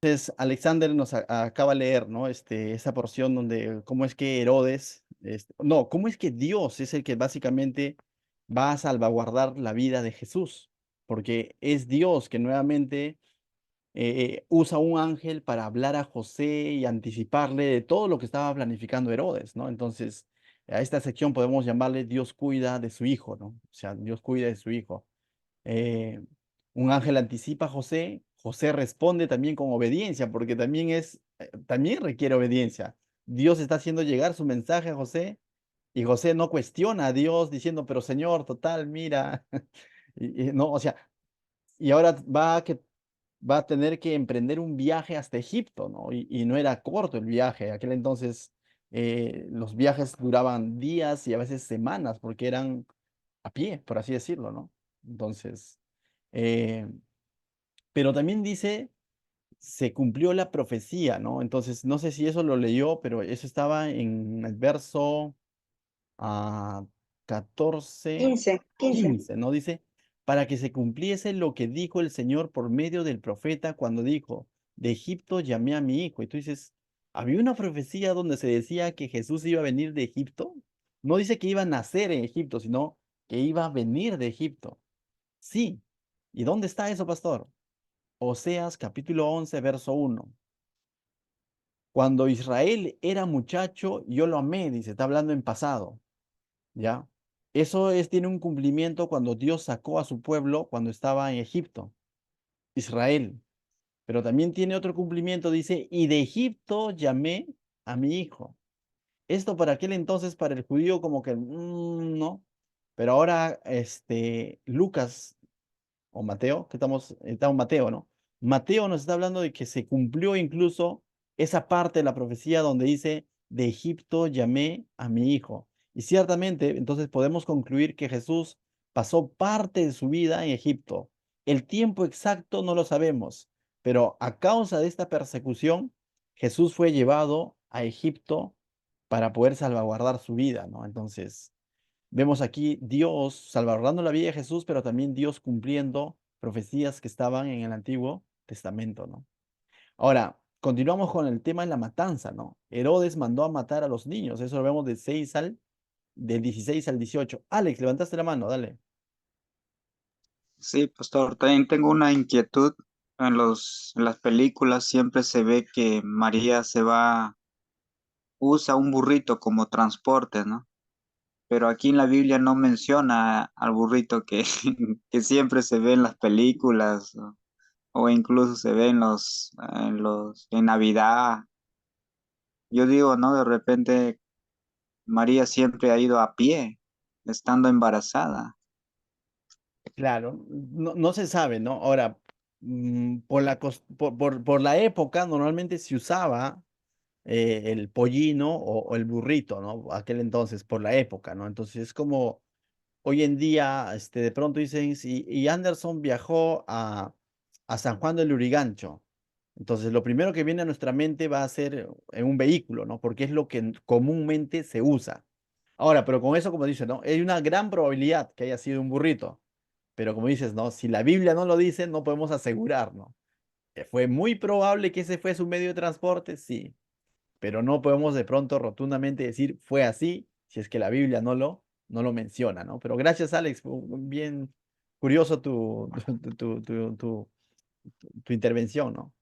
Entonces, Alexander nos acaba de leer, ¿no? Esa porción donde cómo es que Herodes, no, cómo es que Dios es el que básicamente va a salvaguardar la vida de Jesús, porque es Dios que nuevamente usa un ángel para hablar a José y anticiparle de todo lo que estaba planificando Herodes, ¿no? Entonces, a esta sección podemos llamarle Dios cuida de su hijo, ¿no? O sea, Dios cuida de su hijo. Eh, un ángel anticipa a José, José responde también con obediencia, porque también requiere obediencia. Dios está haciendo llegar su mensaje a José y José no cuestiona a Dios diciendo, pero Señor, total, mira, no, o sea, y ahora va a tener que emprender un viaje hasta Egipto, ¿no? Y no era corto el viaje. Aquel entonces los viajes duraban días y a veces semanas porque eran a pie, por así decirlo, ¿no? Entonces, eh, pero también dice, se cumplió la profecía, ¿no? Entonces, no sé si eso lo leyó, pero eso estaba en el verso a 14, 15. 15, ¿no? Dice, para que se cumpliese lo que dijo el Señor por medio del profeta cuando dijo, de Egipto llamé a mi hijo. Y tú dices, ¿había una profecía donde se decía que Jesús iba a venir de Egipto? No dice que iba a nacer en Egipto, sino que iba a venir de Egipto. Sí. ¿Y dónde está eso, pastor? Oseas capítulo 11, verso 1. Cuando Israel era muchacho, yo lo amé, dice, está hablando en pasado. ¿Ya? Tiene un cumplimiento cuando Dios sacó a su pueblo cuando estaba en Egipto, Israel. Pero también tiene otro cumplimiento, dice, y de Egipto llamé a mi hijo. Esto para aquel entonces, para el judío, como que no. Pero ahora, Lucas o Mateo, que estamos Mateo, ¿no? Mateo nos está hablando de que se cumplió incluso esa parte de la profecía donde dice, de Egipto llamé a mi hijo. Y ciertamente, entonces podemos concluir que Jesús pasó parte de su vida en Egipto. El tiempo exacto no lo sabemos, pero a causa de esta persecución, Jesús fue llevado a Egipto para poder salvaguardar su vida, ¿no? Entonces, vemos aquí Dios salvaguardando la vida de Jesús, pero también Dios cumpliendo profecías que estaban en el Antiguo Testamento, ¿no? Ahora, continuamos con el tema de la matanza, ¿no? Herodes mandó a matar a los niños, eso lo vemos del 16 al 18. Alex, levantaste la mano, dale. Sí, pastor, también tengo una inquietud. En las películas siempre se ve que María usa un burrito como transporte, ¿no? Pero aquí en la Biblia no menciona al burrito que, que siempre se ve en las películas, o incluso se ve en Navidad. Yo digo, ¿no? De repente María siempre ha ido a pie, estando embarazada. Claro, no se sabe, ¿no? Ahora, por la época normalmente se usaba el pollino o el burrito, ¿no? Aquel entonces, por la época, ¿no? Entonces es como hoy en día, de pronto dicen, sí, y Anderson viajó a San Juan del Lurigancho. Entonces, lo primero que viene a nuestra mente va a ser en un vehículo, ¿no? Porque es lo que comúnmente se usa. Ahora, pero con eso, como dice, ¿no? Hay una gran probabilidad que haya sido un burrito. Pero como dices, ¿no? Si la Biblia no lo dice, no podemos asegurar, ¿no? ¿Fue muy probable que ese fue su medio de transporte? Sí, pero no podemos de pronto rotundamente decir fue así si es que la Biblia no lo menciona, ¿no? Pero gracias, Alex, bien curioso tu intervención, ¿no?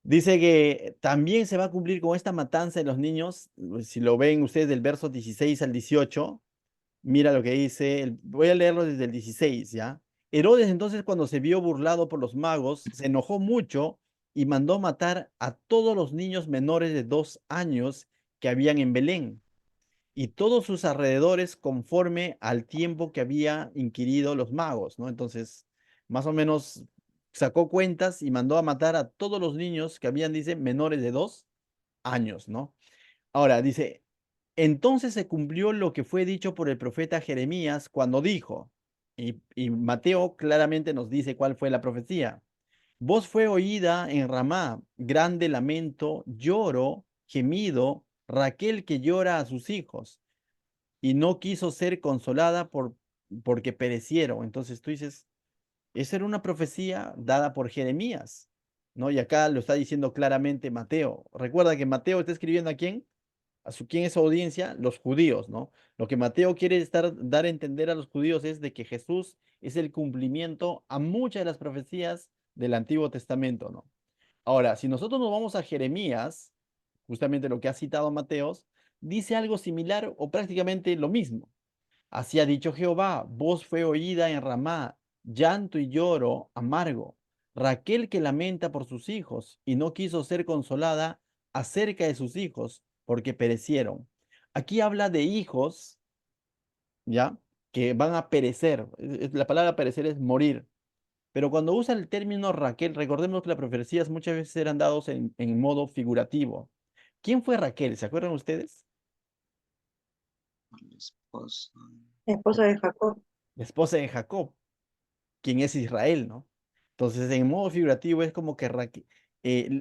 Dice que también se va a cumplir con esta matanza de los niños, si lo ven ustedes del verso 16 al 18. Mira lo que dice, voy a leerlo desde el 16, ¿ya? Herodes entonces cuando se vio burlado por los magos, se enojó mucho y mandó matar a todos los niños menores de 2 años que habían en Belén y todos sus alrededores conforme al tiempo que había inquirido los magos, ¿no? Entonces, más o menos sacó cuentas y mandó a matar a todos los niños que habían, dice, menores de 2 años, ¿no? Ahora, dice, entonces se cumplió lo que fue dicho por el profeta Jeremías cuando dijo, y Mateo claramente nos dice cuál fue la profecía. Voz fue oída en Ramá, grande lamento, lloro, gemido, Raquel que llora a sus hijos y no quiso ser consolada porque perecieron. Entonces tú dices, esa era una profecía dada por Jeremías, ¿no? Y acá lo está diciendo claramente Mateo. Recuerda que Mateo está escribiendo a quién, quién es su audiencia, los judíos, ¿no? Lo que Mateo quiere dar a entender a los judíos es de que Jesús es el cumplimiento a muchas de las profecías del Antiguo Testamento, ¿no? Ahora, si nosotros nos vamos a Jeremías, justamente lo que ha citado Mateos, dice algo similar o prácticamente lo mismo. Así ha dicho Jehová, voz fue oída en Ramá, llanto y lloro amargo. Raquel que lamenta por sus hijos y no quiso ser consolada acerca de sus hijos porque perecieron. Aquí habla de hijos, ¿ya? Que van a perecer. La palabra perecer es morir. Pero cuando usa el término Raquel, recordemos que las profecías muchas veces eran dados en modo figurativo. ¿Quién fue Raquel? ¿Se acuerdan ustedes? El esposo. Esposa de Jacob. La esposa de Jacob, quien es Israel, ¿no? Entonces, en modo figurativo es como que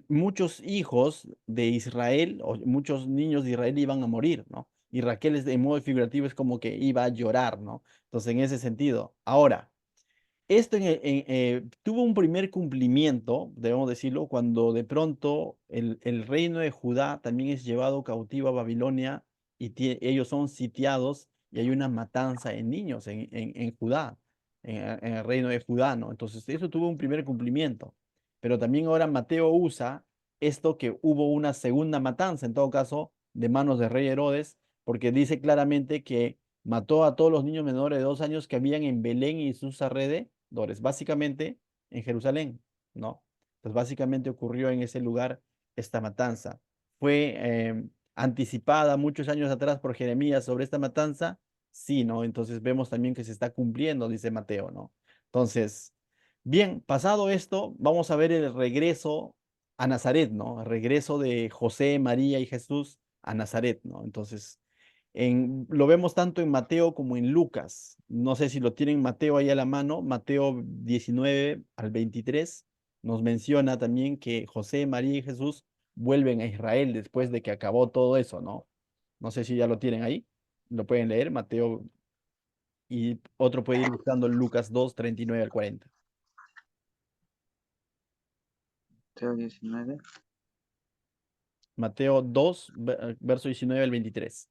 muchos hijos de Israel o muchos niños de Israel iban a morir, ¿no? Y Raquel en modo figurativo es como que iba a llorar, ¿no? Entonces, en ese sentido. Ahora, esto tuvo un primer cumplimiento, debemos decirlo, cuando de pronto el reino de Judá también es llevado cautivo a Babilonia y ellos son sitiados y hay una matanza de niños en Judá, en el reino de Judá, ¿no? Entonces, eso tuvo un primer cumplimiento. Pero también ahora Mateo usa esto que hubo una segunda matanza, en todo caso, de manos del rey Herodes, porque dice claramente que mató a todos los niños menores de 2 años que habían en Belén y sus alrededores, básicamente en Jerusalén, ¿no? Entonces, básicamente ocurrió en ese lugar esta matanza. Fue anticipada muchos años atrás por Jeremías sobre esta matanza, sí, ¿no? Entonces vemos también que se está cumpliendo, dice Mateo, ¿no? Entonces, bien, pasado esto, vamos a ver el regreso a Nazaret, ¿no? El regreso de José, María y Jesús a Nazaret, ¿no? Entonces, lo vemos tanto en Mateo como en Lucas. No sé si lo tienen Mateo ahí a la mano. Mateo 19 al 23 nos menciona también que José, María y Jesús vuelven a Israel después de que acabó todo eso, ¿no? No sé si ya lo tienen ahí. Lo pueden leer, Mateo, y otro puede ir buscando Lucas 2 39 al 40. Mateo 19. Mateo 2, verso 19 al 23.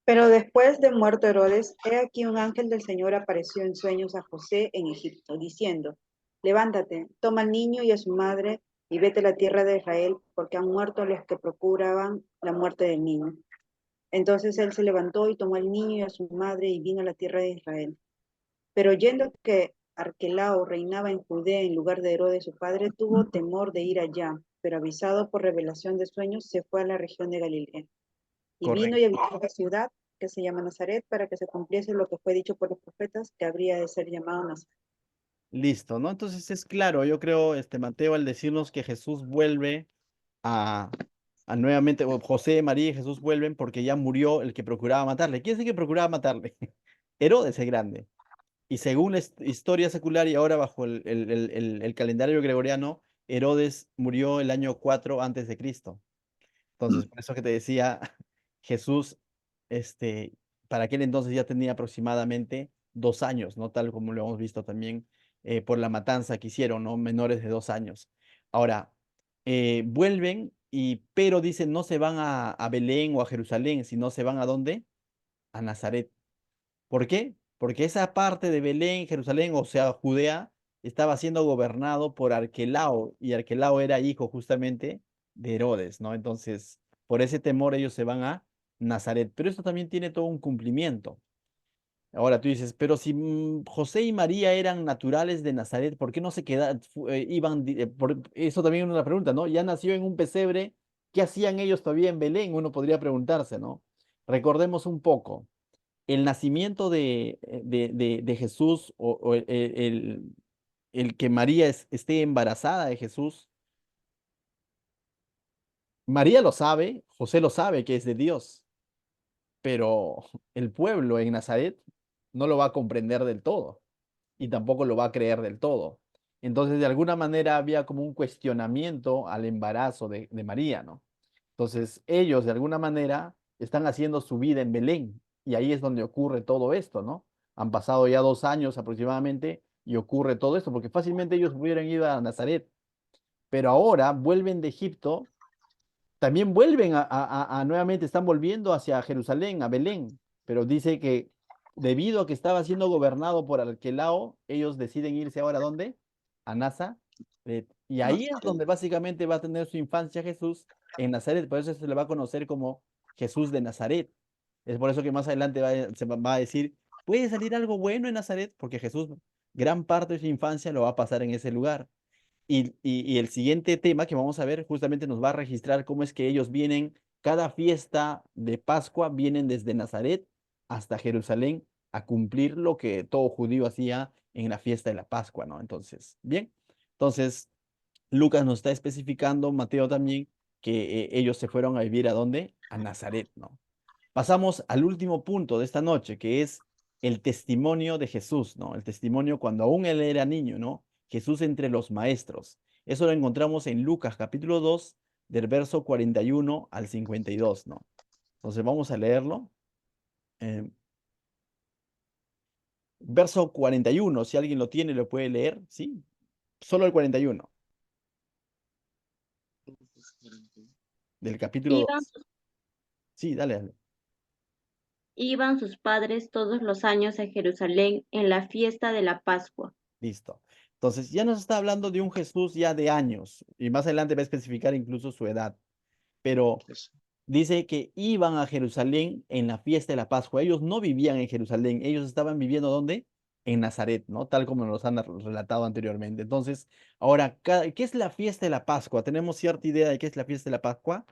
Pero después de muerto Herodes, he aquí un ángel del Señor apareció en sueños a José en Egipto, diciendo, levántate, toma al niño y a su madre y vete a la tierra de Israel, porque han muerto los que procuraban la muerte del niño. Entonces él se levantó y tomó al niño y a su madre y vino a la tierra de Israel. Pero oyendo que Arquelao reinaba en Judea en lugar de Herodes su padre, tuvo temor de ir allá, pero avisado por revelación de sueños, se fue a la región de Galilea. Y vino Correcto. y habitó en la ciudad que se llama Nazaret, para que se cumpliese lo que fue dicho por los profetas, que habría de ser llamado Nazaret. Listo, ¿no? Entonces es claro, yo creo, Mateo, al decirnos que Jesús vuelve a, nuevamente, o José, María y Jesús vuelven porque ya murió el que procuraba matarle. ¿Quién es el que procuraba matarle? Herodes el Grande. Y según la historia secular y ahora bajo el calendario gregoriano, Herodes murió el año 4 antes de Cristo. Entonces, por eso que te decía, Jesús, este, para aquel entonces ya tenía aproximadamente 2 años, ¿no? Tal como lo hemos visto también por la matanza que hicieron, ¿no? Menores de 2 años. Ahora, vuelven pero dicen no se van a Belén o a Jerusalén, sino se van ¿a dónde? A Nazaret. ¿Por qué? Porque esa parte de Belén, Jerusalén, o sea, Judea, estaba siendo gobernado por Arquelao, y Arquelao era hijo justamente de Herodes, ¿no? Entonces, por ese temor ellos se van a Nazaret. Pero esto también tiene todo un cumplimiento. Ahora tú dices, pero si José y María eran naturales de Nazaret, ¿por qué no se quedaban, eso también es una pregunta, ¿no? Ya nació en un pesebre, ¿qué hacían ellos todavía en Belén? Uno podría preguntarse, ¿no? Recordemos un poco el nacimiento de Jesús o el que María esté embarazada de Jesús, María lo sabe, José lo sabe que es de Dios, pero el pueblo en Nazaret no lo va a comprender del todo y tampoco lo va a creer del todo. Entonces, de alguna manera había como un cuestionamiento al embarazo de María, ¿no? Entonces, ellos de alguna manera están haciendo su vida en Belén y ahí es donde ocurre todo esto, ¿no? Han pasado ya 2 años aproximadamente y ocurre todo esto, porque fácilmente ellos hubieran ido a Nazaret, pero ahora vuelven de Egipto, también vuelven nuevamente, están volviendo hacia Jerusalén, a Belén, pero dice que debido a que estaba siendo gobernado por Arquelao, ellos deciden irse ahora ¿a dónde? A Nazaret. Y ahí es donde básicamente va a tener su infancia Jesús, en Nazaret, por eso se le va a conocer como Jesús de Nazaret. Es por eso que más adelante se va a decir, ¿puede salir algo bueno en Nazaret? Porque Jesús, gran parte de su infancia lo va a pasar en ese lugar. Y el siguiente tema que vamos a ver justamente nos va a registrar cómo es que ellos vienen, cada fiesta de Pascua, vienen desde Nazaret hasta Jerusalén a cumplir lo que todo judío hacía en la fiesta de la Pascua, ¿no? Entonces, bien, entonces Lucas nos está especificando, Mateo también, que ellos se fueron a vivir ¿a dónde? A Nazaret, ¿no? Pasamos al último punto de esta noche, que es el testimonio de Jesús, ¿no? El testimonio cuando aún él era niño, ¿no? Jesús entre los maestros. Eso lo encontramos en Lucas capítulo 2, del verso 41 al 52, ¿no? Entonces vamos a leerlo. Eh, verso 41, si alguien lo tiene, lo puede leer, ¿sí? Solo el 41 del capítulo Iban, 2. Sí, dale, dale. iban sus padres todos los años a Jerusalén en la fiesta de la Pascua. Listo. Entonces ya nos está hablando de un Jesús ya de años y más adelante va a especificar incluso su edad, pero dice que iban a Jerusalén en la fiesta de la Pascua. Ellos no vivían en Jerusalén, ellos estaban viviendo ¿dónde? En Nazaret, ¿no? Tal como nos han relatado anteriormente. Entonces, ahora, ¿qué es la fiesta de la Pascua? ¿Tenemos cierta idea de qué es la fiesta de la Pascua?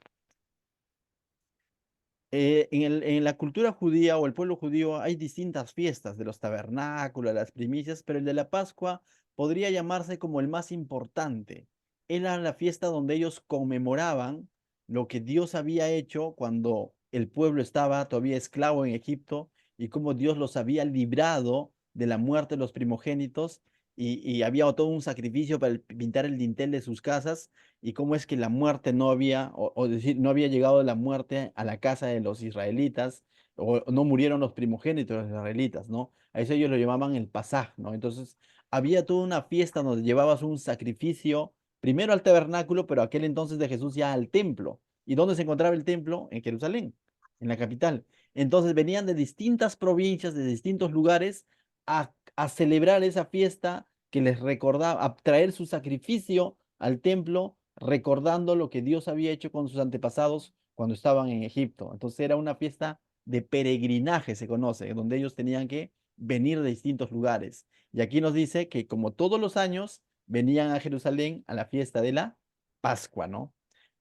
En la cultura judía o el pueblo judío hay distintas fiestas de los tabernáculos, de las primicias, pero el de la Pascua podría llamarse como el más importante. Era la fiesta donde ellos conmemoraban lo que Dios había hecho cuando el pueblo estaba todavía esclavo en Egipto y cómo Dios los había librado de la muerte de los primogénitos y había todo un sacrificio para pintar el dintel de sus casas y cómo es que la muerte no había, o decir, no había llegado la muerte a la casa de los israelitas, o no murieron los primogénitos de los israelitas, ¿no? A eso ellos lo llamaban el Pasaj, ¿no? Entonces, había toda una fiesta donde llevabas un sacrificio, primero al tabernáculo, pero aquel entonces de Jesús ya al templo. ¿Y dónde se encontraba el templo? En Jerusalén, en la capital. Entonces venían de distintas provincias, de distintos lugares, a celebrar esa fiesta que les recordaba, a traer su sacrificio al templo recordando lo que Dios había hecho con sus antepasados cuando estaban en Egipto. Entonces era una fiesta de peregrinaje, se conoce, donde ellos tenían que venir de distintos lugares. Y aquí nos dice que como todos los años venían a Jerusalén a la fiesta de la Pascua, ¿no?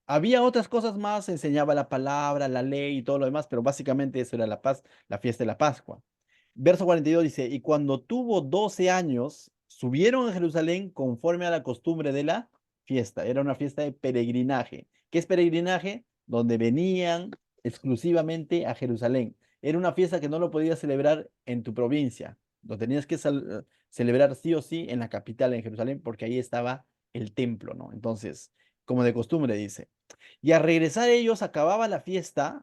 Había otras cosas más, enseñaba la palabra, la ley y todo lo demás, pero básicamente eso era la fiesta de la Pascua. Verso 42 dice, y cuando tuvo 12 años, subieron a Jerusalén conforme a la costumbre de la fiesta. Era una fiesta de peregrinaje. ¿Qué es peregrinaje? Donde venían exclusivamente a Jerusalén. Era una fiesta que no lo podías celebrar en tu provincia. Lo tenías que celebrar sí o sí en la capital, en Jerusalén, porque ahí estaba el templo, ¿no? Entonces, como de costumbre dice. Y al regresar ellos, acabada la fiesta,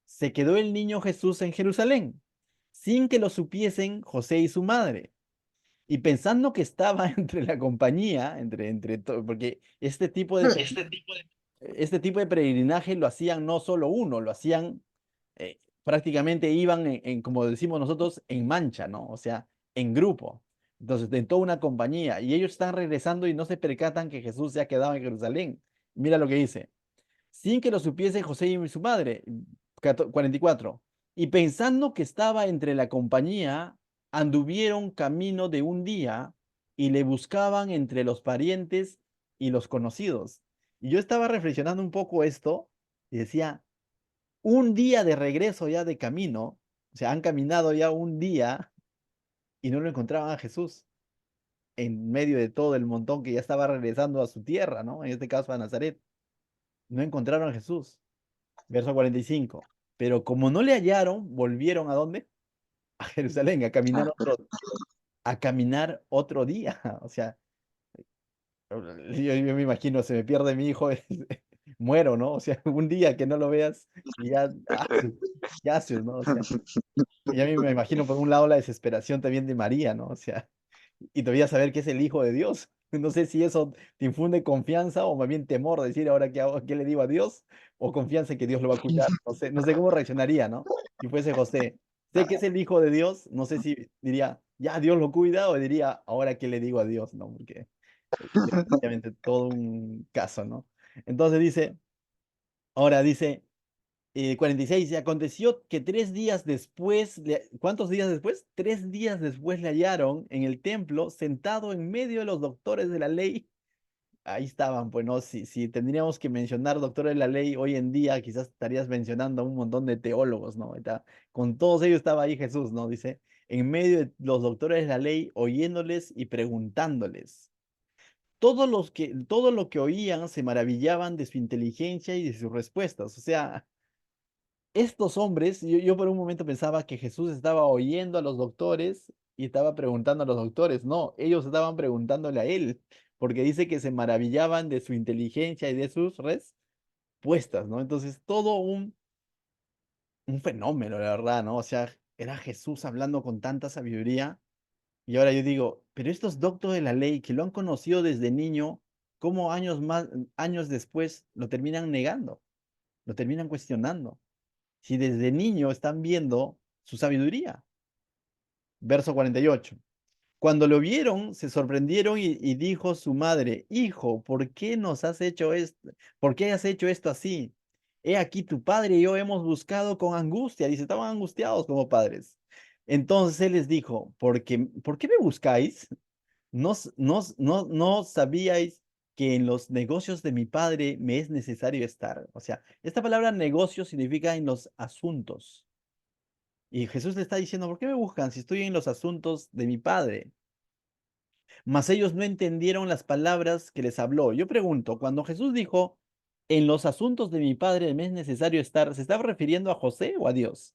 se quedó el niño Jesús en Jerusalén, sin que lo supiesen José y su madre. Y pensando que estaba entre la compañía, porque este tipo de peregrinaje lo hacían no solo uno, lo hacían prácticamente iban como decimos nosotros, en mancha, ¿no? O sea, en grupo. Entonces, en toda una compañía. Y ellos están regresando y no se percatan que Jesús se ha quedado en Jerusalén. Mira lo que dice. Sin que lo supiese José y su madre. 44. Y pensando que estaba entre la compañía, anduvieron camino de un día y le buscaban entre los parientes y los conocidos. Y yo estaba reflexionando un poco esto y decía, un día de regreso ya de camino, o sea, han caminado ya un día y no lo encontraban a Jesús en medio de todo el montón que ya estaba regresando a su tierra, ¿no? En este caso a Nazaret. No encontraron a Jesús. Verso 45. Pero como no le hallaron, volvieron ¿a dónde? A Jerusalén, a caminar otro día. O sea, yo me imagino, se me pierde mi hijo, muero, ¿no? O sea, un día que no lo veas y ya haces, ¿no? O sea, y a mí me imagino por un lado la desesperación también de María, ¿no? O sea, y todavía saber que es el Hijo de Dios. No sé si eso te infunde confianza o más bien temor, decir ahora qué hago, qué le digo a Dios, o confianza en que Dios lo va a cuidar. No sé cómo reaccionaría, ¿no? Si fuese José. Sé que es el Hijo de Dios, no sé si diría, ya Dios lo cuida, o diría, ahora qué le digo a Dios, ¿no? Porque definitivamente todo un caso, ¿no? Entonces dice, ahora dice, 46, y aconteció que 3 días después, ¿cuántos días después? 3 días después le hallaron en el templo, sentado en medio de los doctores de la ley. Ahí estaban, pues no, si tendríamos que mencionar doctores de la ley hoy en día, quizás estarías mencionando a un montón de teólogos, ¿no? Con todos ellos estaba ahí Jesús, ¿no? Dice, en medio de los doctores de la ley, oyéndoles y preguntándoles. Todo lo que oían se maravillaban de su inteligencia y de sus respuestas. O sea, estos hombres, yo por un momento pensaba que Jesús estaba oyendo a los doctores y estaba preguntando a los doctores. No, ellos estaban preguntándole a él, porque dice que se maravillaban de su inteligencia y de sus respuestas, ¿no? Entonces, todo un fenómeno, la verdad, ¿no? O sea, era Jesús hablando con tanta sabiduría. Y ahora yo digo, pero estos doctores de la ley que lo han conocido desde niño, ¿cómo años después lo terminan negando? Lo terminan cuestionando si desde niño están viendo su sabiduría? Verso 48. Cuando lo vieron, se sorprendieron y dijo su madre, hijo, ¿por qué nos has hecho esto? ¿Por qué has hecho esto así? He aquí tu padre y yo hemos buscado con angustia. Dice, estaban angustiados como padres. Entonces él les dijo, ¿por qué me buscáis? ¿No sabíais que en los negocios de mi padre me es necesario estar. O sea, esta palabra negocio significa en los asuntos. Y Jesús le está diciendo, ¿por qué me buscan si estoy en los asuntos de mi padre? Mas ellos no entendieron las palabras que les habló. Yo pregunto, cuando Jesús dijo, en los asuntos de mi padre me es necesario estar, ¿se estaba refiriendo a José o a Dios?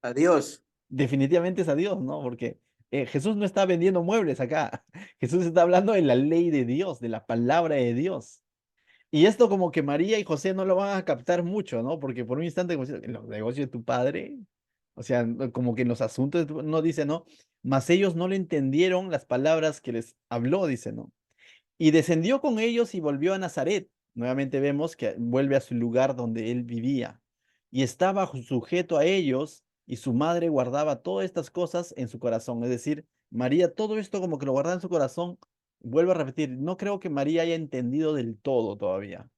Adiós. Definitivamente es a Dios, ¿no? Porque Jesús no está vendiendo muebles acá. Jesús está hablando de la ley de Dios, de la palabra de Dios. Y esto como que María y José no lo van a captar mucho, ¿no? Porque por un instante, como en los negocios de tu padre, o sea, como que en los asuntos no dice, ¿no? Mas ellos no le entendieron las palabras que les habló, dice, ¿no? Y descendió con ellos y volvió a Nazaret. Nuevamente vemos que vuelve a su lugar donde él vivía. Y estaba sujeto a ellos y su madre guardaba todas estas cosas en su corazón. Es decir, María todo esto como que lo guardaba en su corazón. Vuelvo a repetir, no creo que María haya entendido del todo todavía.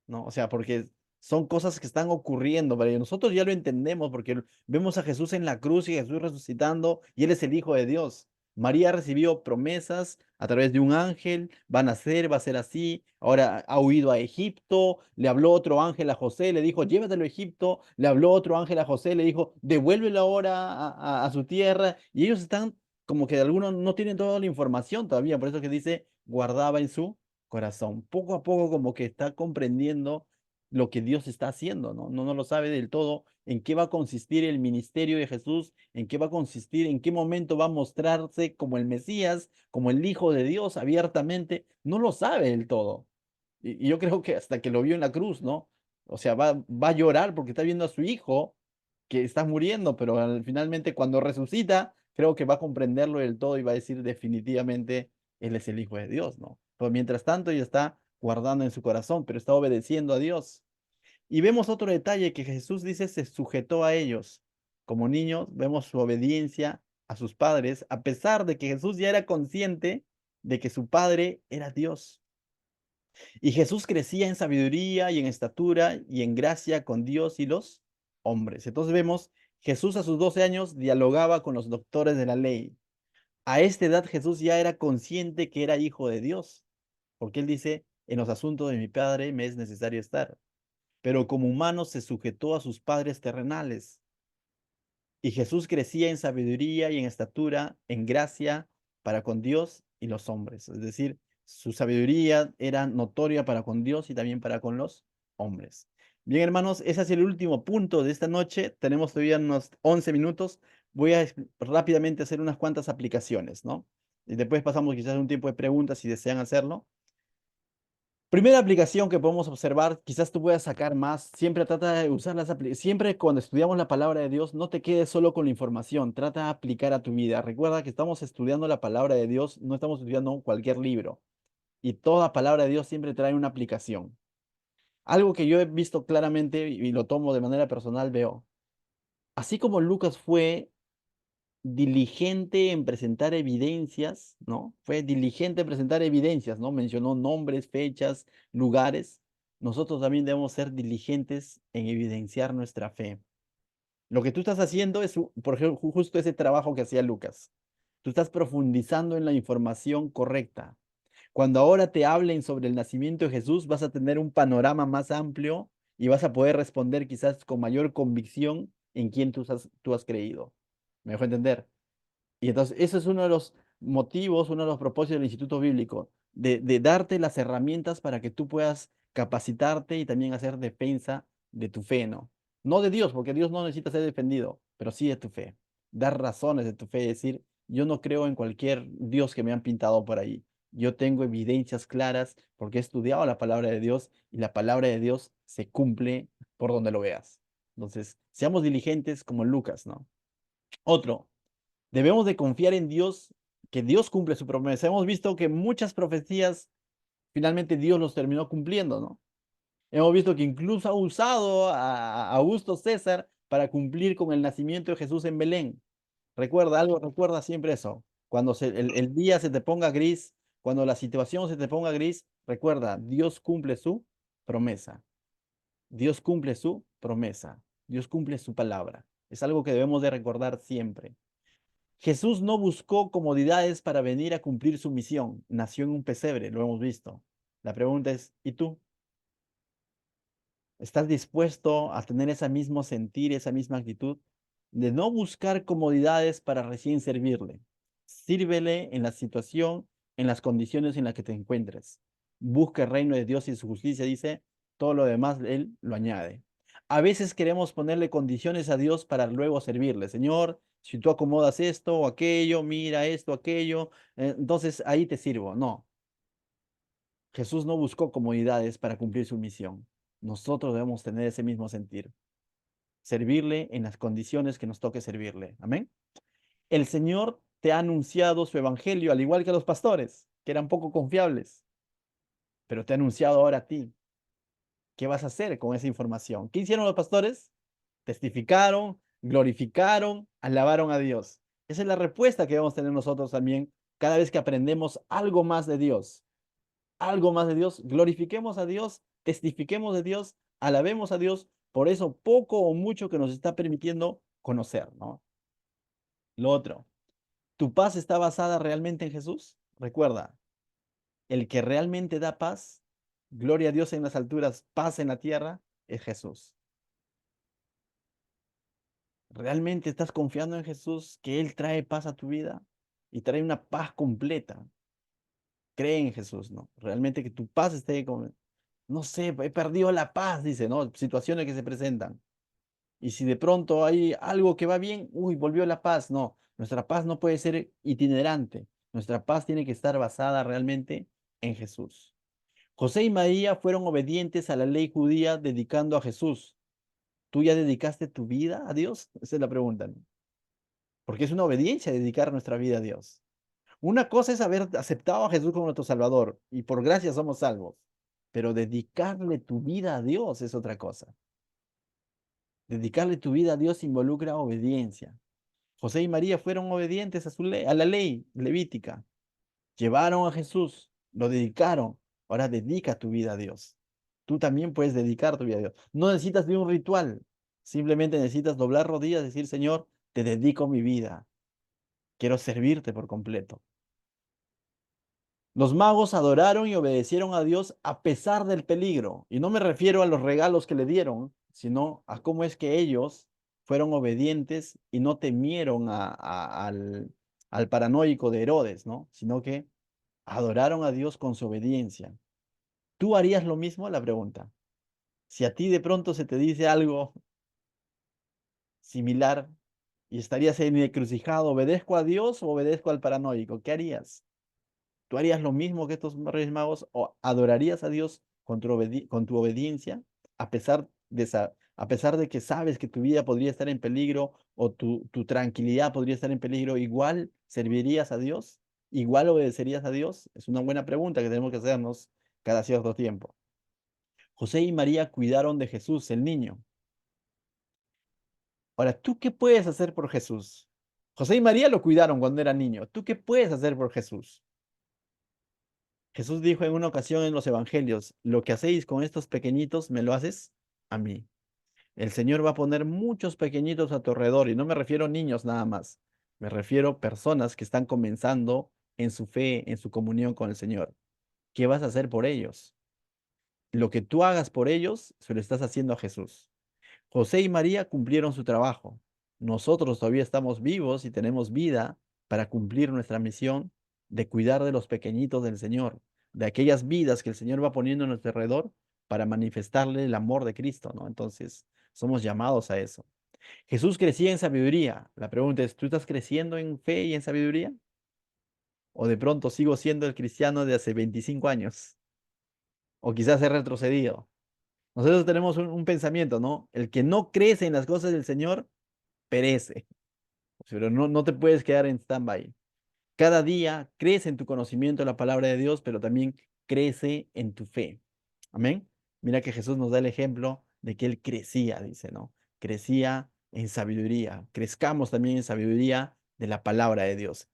¿No? O sea, porque son cosas que están ocurriendo, pero nosotros ya lo entendemos porque vemos a Jesús en la cruz y Jesús resucitando y Él es el Hijo de Dios. María recibió promesas a través de un ángel, va a nacer, va a ser así, ahora ha huido a Egipto, le habló otro ángel a José, le dijo, llévatelo a Egipto, le habló otro ángel a José, le dijo, devuélvelo ahora a su tierra, y ellos están como que de algunos no tienen toda la información todavía, por eso que dice, guardaba en su corazón. Poco a poco como que está comprendiendo lo que Dios está haciendo, ¿no? No lo sabe del todo en qué va a consistir el ministerio de Jesús, en qué va a consistir, en qué momento va a mostrarse como el Mesías, como el Hijo de Dios abiertamente. No lo sabe del todo. Y yo creo que hasta que lo vio en la cruz, ¿no? O sea, va a llorar porque está viendo a su hijo que está muriendo, pero finalmente cuando resucita, creo que va a comprenderlo del todo y va a decir definitivamente, Él es el Hijo de Dios, ¿no? Pero mientras tanto, ella está guardando en su corazón, pero está obedeciendo a Dios. Y vemos otro detalle que Jesús dice, se sujetó a ellos. Como niños, vemos su obediencia a sus padres, a pesar de que Jesús ya era consciente de que su padre era Dios. Y Jesús crecía en sabiduría y en estatura y en gracia con Dios y los hombres. Entonces vemos, Jesús a sus 12 años dialogaba con los doctores de la ley. A esta edad Jesús ya era consciente que era hijo de Dios, porque él dice, en los asuntos de mi Padre me es necesario estar. Pero como humano se sujetó a sus padres terrenales. Y Jesús crecía en sabiduría y en estatura, en gracia para con Dios y los hombres. Es decir, su sabiduría era notoria para con Dios y también para con los hombres. Bien, hermanos, ese es el último punto de esta noche. Tenemos todavía unos 11 minutos. Voy a rápidamente hacer unas cuantas aplicaciones, ¿no? Y después pasamos quizás a un tiempo de preguntas si desean hacerlo. Primera aplicación que podemos observar, quizás tú puedas sacar más, siempre trata de usar las aplicaciones, siempre cuando estudiamos la palabra de Dios, no te quedes solo con la información, trata de aplicar a tu vida. Recuerda que estamos estudiando la palabra de Dios, no estamos estudiando cualquier libro. Y toda palabra de Dios siempre trae una aplicación. Algo que yo he visto claramente y lo tomo de manera personal, veo, así como Lucas fue diligente en presentar evidencias, ¿no? Fue diligente en presentar evidencias, ¿no? Mencionó nombres, fechas, lugares. Nosotros también debemos ser diligentes en evidenciar nuestra fe. Lo que tú estás haciendo es, por ejemplo, justo ese trabajo que hacía Lucas. Tú estás profundizando en la información correcta. Cuando ahora te hablen sobre el nacimiento de Jesús, vas a tener un panorama más amplio y vas a poder responder quizás con mayor convicción en quién tú has creído. ¿Me dejo entender? Y entonces, eso es uno de los motivos, uno de los propósitos del Instituto Bíblico, de darte las herramientas para que tú puedas capacitarte y también hacer defensa de tu fe, ¿no? No de Dios, porque Dios no necesita ser defendido, pero sí de tu fe. Dar razones de tu fe, decir, yo no creo en cualquier Dios que me han pintado por ahí. Yo tengo evidencias claras porque he estudiado la palabra de Dios y la palabra de Dios se cumple por donde lo veas. Entonces, seamos diligentes como Lucas, ¿no? Otro, debemos de confiar en Dios, que Dios cumple su promesa. Hemos visto que muchas profecías, finalmente Dios los terminó cumpliendo, ¿no? Hemos visto que incluso ha usado a Augusto César para cumplir con el nacimiento de Jesús en Belén. Recuerda algo, recuerda siempre eso. Cuando el día se te ponga gris, cuando la situación se te ponga gris, recuerda, Dios cumple su promesa. Dios cumple su promesa. Dios cumple su palabra. Es algo que debemos de recordar siempre. Jesús no buscó comodidades para venir a cumplir su misión. Nació en un pesebre, lo hemos visto. La pregunta es, ¿y tú? ¿Estás dispuesto a tener ese mismo sentir, esa misma actitud de no buscar comodidades para recién servirle? Sírvele en la situación, en las condiciones en las que te encuentres. Busca el reino de Dios y su justicia, dice, todo lo demás Él lo añade. A veces queremos ponerle condiciones a Dios para luego servirle. Señor, si tú acomodas esto o aquello, mira esto, aquello, entonces ahí te sirvo. No, Jesús no buscó comodidades para cumplir su misión. Nosotros debemos tener ese mismo sentir, servirle en las condiciones que nos toque servirle. Amén. El Señor te ha anunciado su evangelio, al igual que los pastores, que eran poco confiables, pero te ha anunciado ahora a ti. ¿Qué vas a hacer con esa información? ¿Qué hicieron los pastores? Testificaron, glorificaron, alabaron a Dios. Esa es la respuesta que debemos tener nosotros también cada vez que aprendemos algo más de Dios. Algo más de Dios, glorifiquemos a Dios, testifiquemos de Dios, alabemos a Dios por eso poco o mucho que nos está permitiendo conocer, ¿no? Lo otro, ¿tu paz está basada realmente en Jesús? Recuerda, el que realmente da paz, gloria a Dios en las alturas, paz en la tierra, es Jesús. ¿Realmente estás confiando en Jesús que Él trae paz a tu vida y trae una paz completa? Cree en Jesús, ¿no? Realmente que tu paz esté con... No sé, he perdido la paz, dice, ¿no? Situaciones que se presentan. Y si de pronto hay algo que va bien, uy, volvió la paz. No, nuestra paz no puede ser itinerante. Nuestra paz tiene que estar basada realmente en Jesús. José y María fueron obedientes a la ley judía dedicando a Jesús. ¿Tú ya dedicaste tu vida a Dios? Esa es la pregunta, ¿no? Porque es una obediencia dedicar nuestra vida a Dios. Una cosa es haber aceptado a Jesús como nuestro Salvador y por gracia somos salvos, pero dedicarle tu vida a Dios es otra cosa. Dedicarle tu vida a Dios involucra obediencia. José y María fueron obedientes a, a la ley levítica. Llevaron a Jesús, lo dedicaron. Ahora dedica tu vida a Dios. Tú también puedes dedicar tu vida a Dios. No necesitas de un ritual. Simplemente necesitas doblar rodillas y decir, Señor, te dedico mi vida. Quiero servirte por completo. Los magos adoraron y obedecieron a Dios a pesar del peligro. Y no me refiero a los regalos que le dieron, sino a cómo es que ellos fueron obedientes y no temieron al paranoico de Herodes, ¿no? Sino que adoraron a Dios con su obediencia. ¿Tú harías lo mismo? La pregunta. Si a ti de pronto se te dice algo similar y estarías en encrucijado, ¿obedezco a Dios o obedezco al paranoico? ¿Qué harías? ¿Tú harías lo mismo que estos Reyes Magos o adorarías a Dios con tu obediencia a pesar de que sabes que tu vida podría estar en peligro o tu tranquilidad podría estar en peligro? ¿Igual servirías a Dios? ¿Igual obedecerías a Dios? Es una buena pregunta que tenemos que hacernos cada cierto tiempo. José y María cuidaron de Jesús, el niño. Ahora, ¿tú qué puedes hacer por Jesús? José y María lo cuidaron cuando era niño. ¿Tú qué puedes hacer por Jesús? Jesús dijo en una ocasión en los evangelios, lo que hacéis con estos pequeñitos, me lo haces a mí. El Señor va a poner muchos pequeñitos a tu alrededor y no me refiero a niños nada más. Me refiero a personas que están comenzando en su fe, en su comunión con el Señor. ¿Qué vas a hacer por ellos? Lo que tú hagas por ellos, se lo estás haciendo a Jesús. José y María cumplieron su trabajo. Nosotros todavía estamos vivos y tenemos vida para cumplir nuestra misión de cuidar de los pequeñitos del Señor, de aquellas vidas que el Señor va poniendo a nuestro alrededor para manifestarle el amor de Cristo, ¿no? Entonces, somos llamados a eso. Jesús crecía en sabiduría. La pregunta es, ¿tú estás creciendo en fe y en sabiduría? ¿O de pronto sigo siendo el cristiano de hace 25 años? ¿O quizás he retrocedido? Nosotros tenemos un pensamiento, ¿no? El que no crece en las cosas del Señor, perece. Pero no te puedes quedar en stand-by. Cada día crece en tu conocimiento de la palabra de Dios, pero también crece en tu fe. Amén. Mira que Jesús nos da el ejemplo de que Él crecía, dice, ¿no? Crecía en sabiduría. Crezcamos también en sabiduría de la palabra de Dios.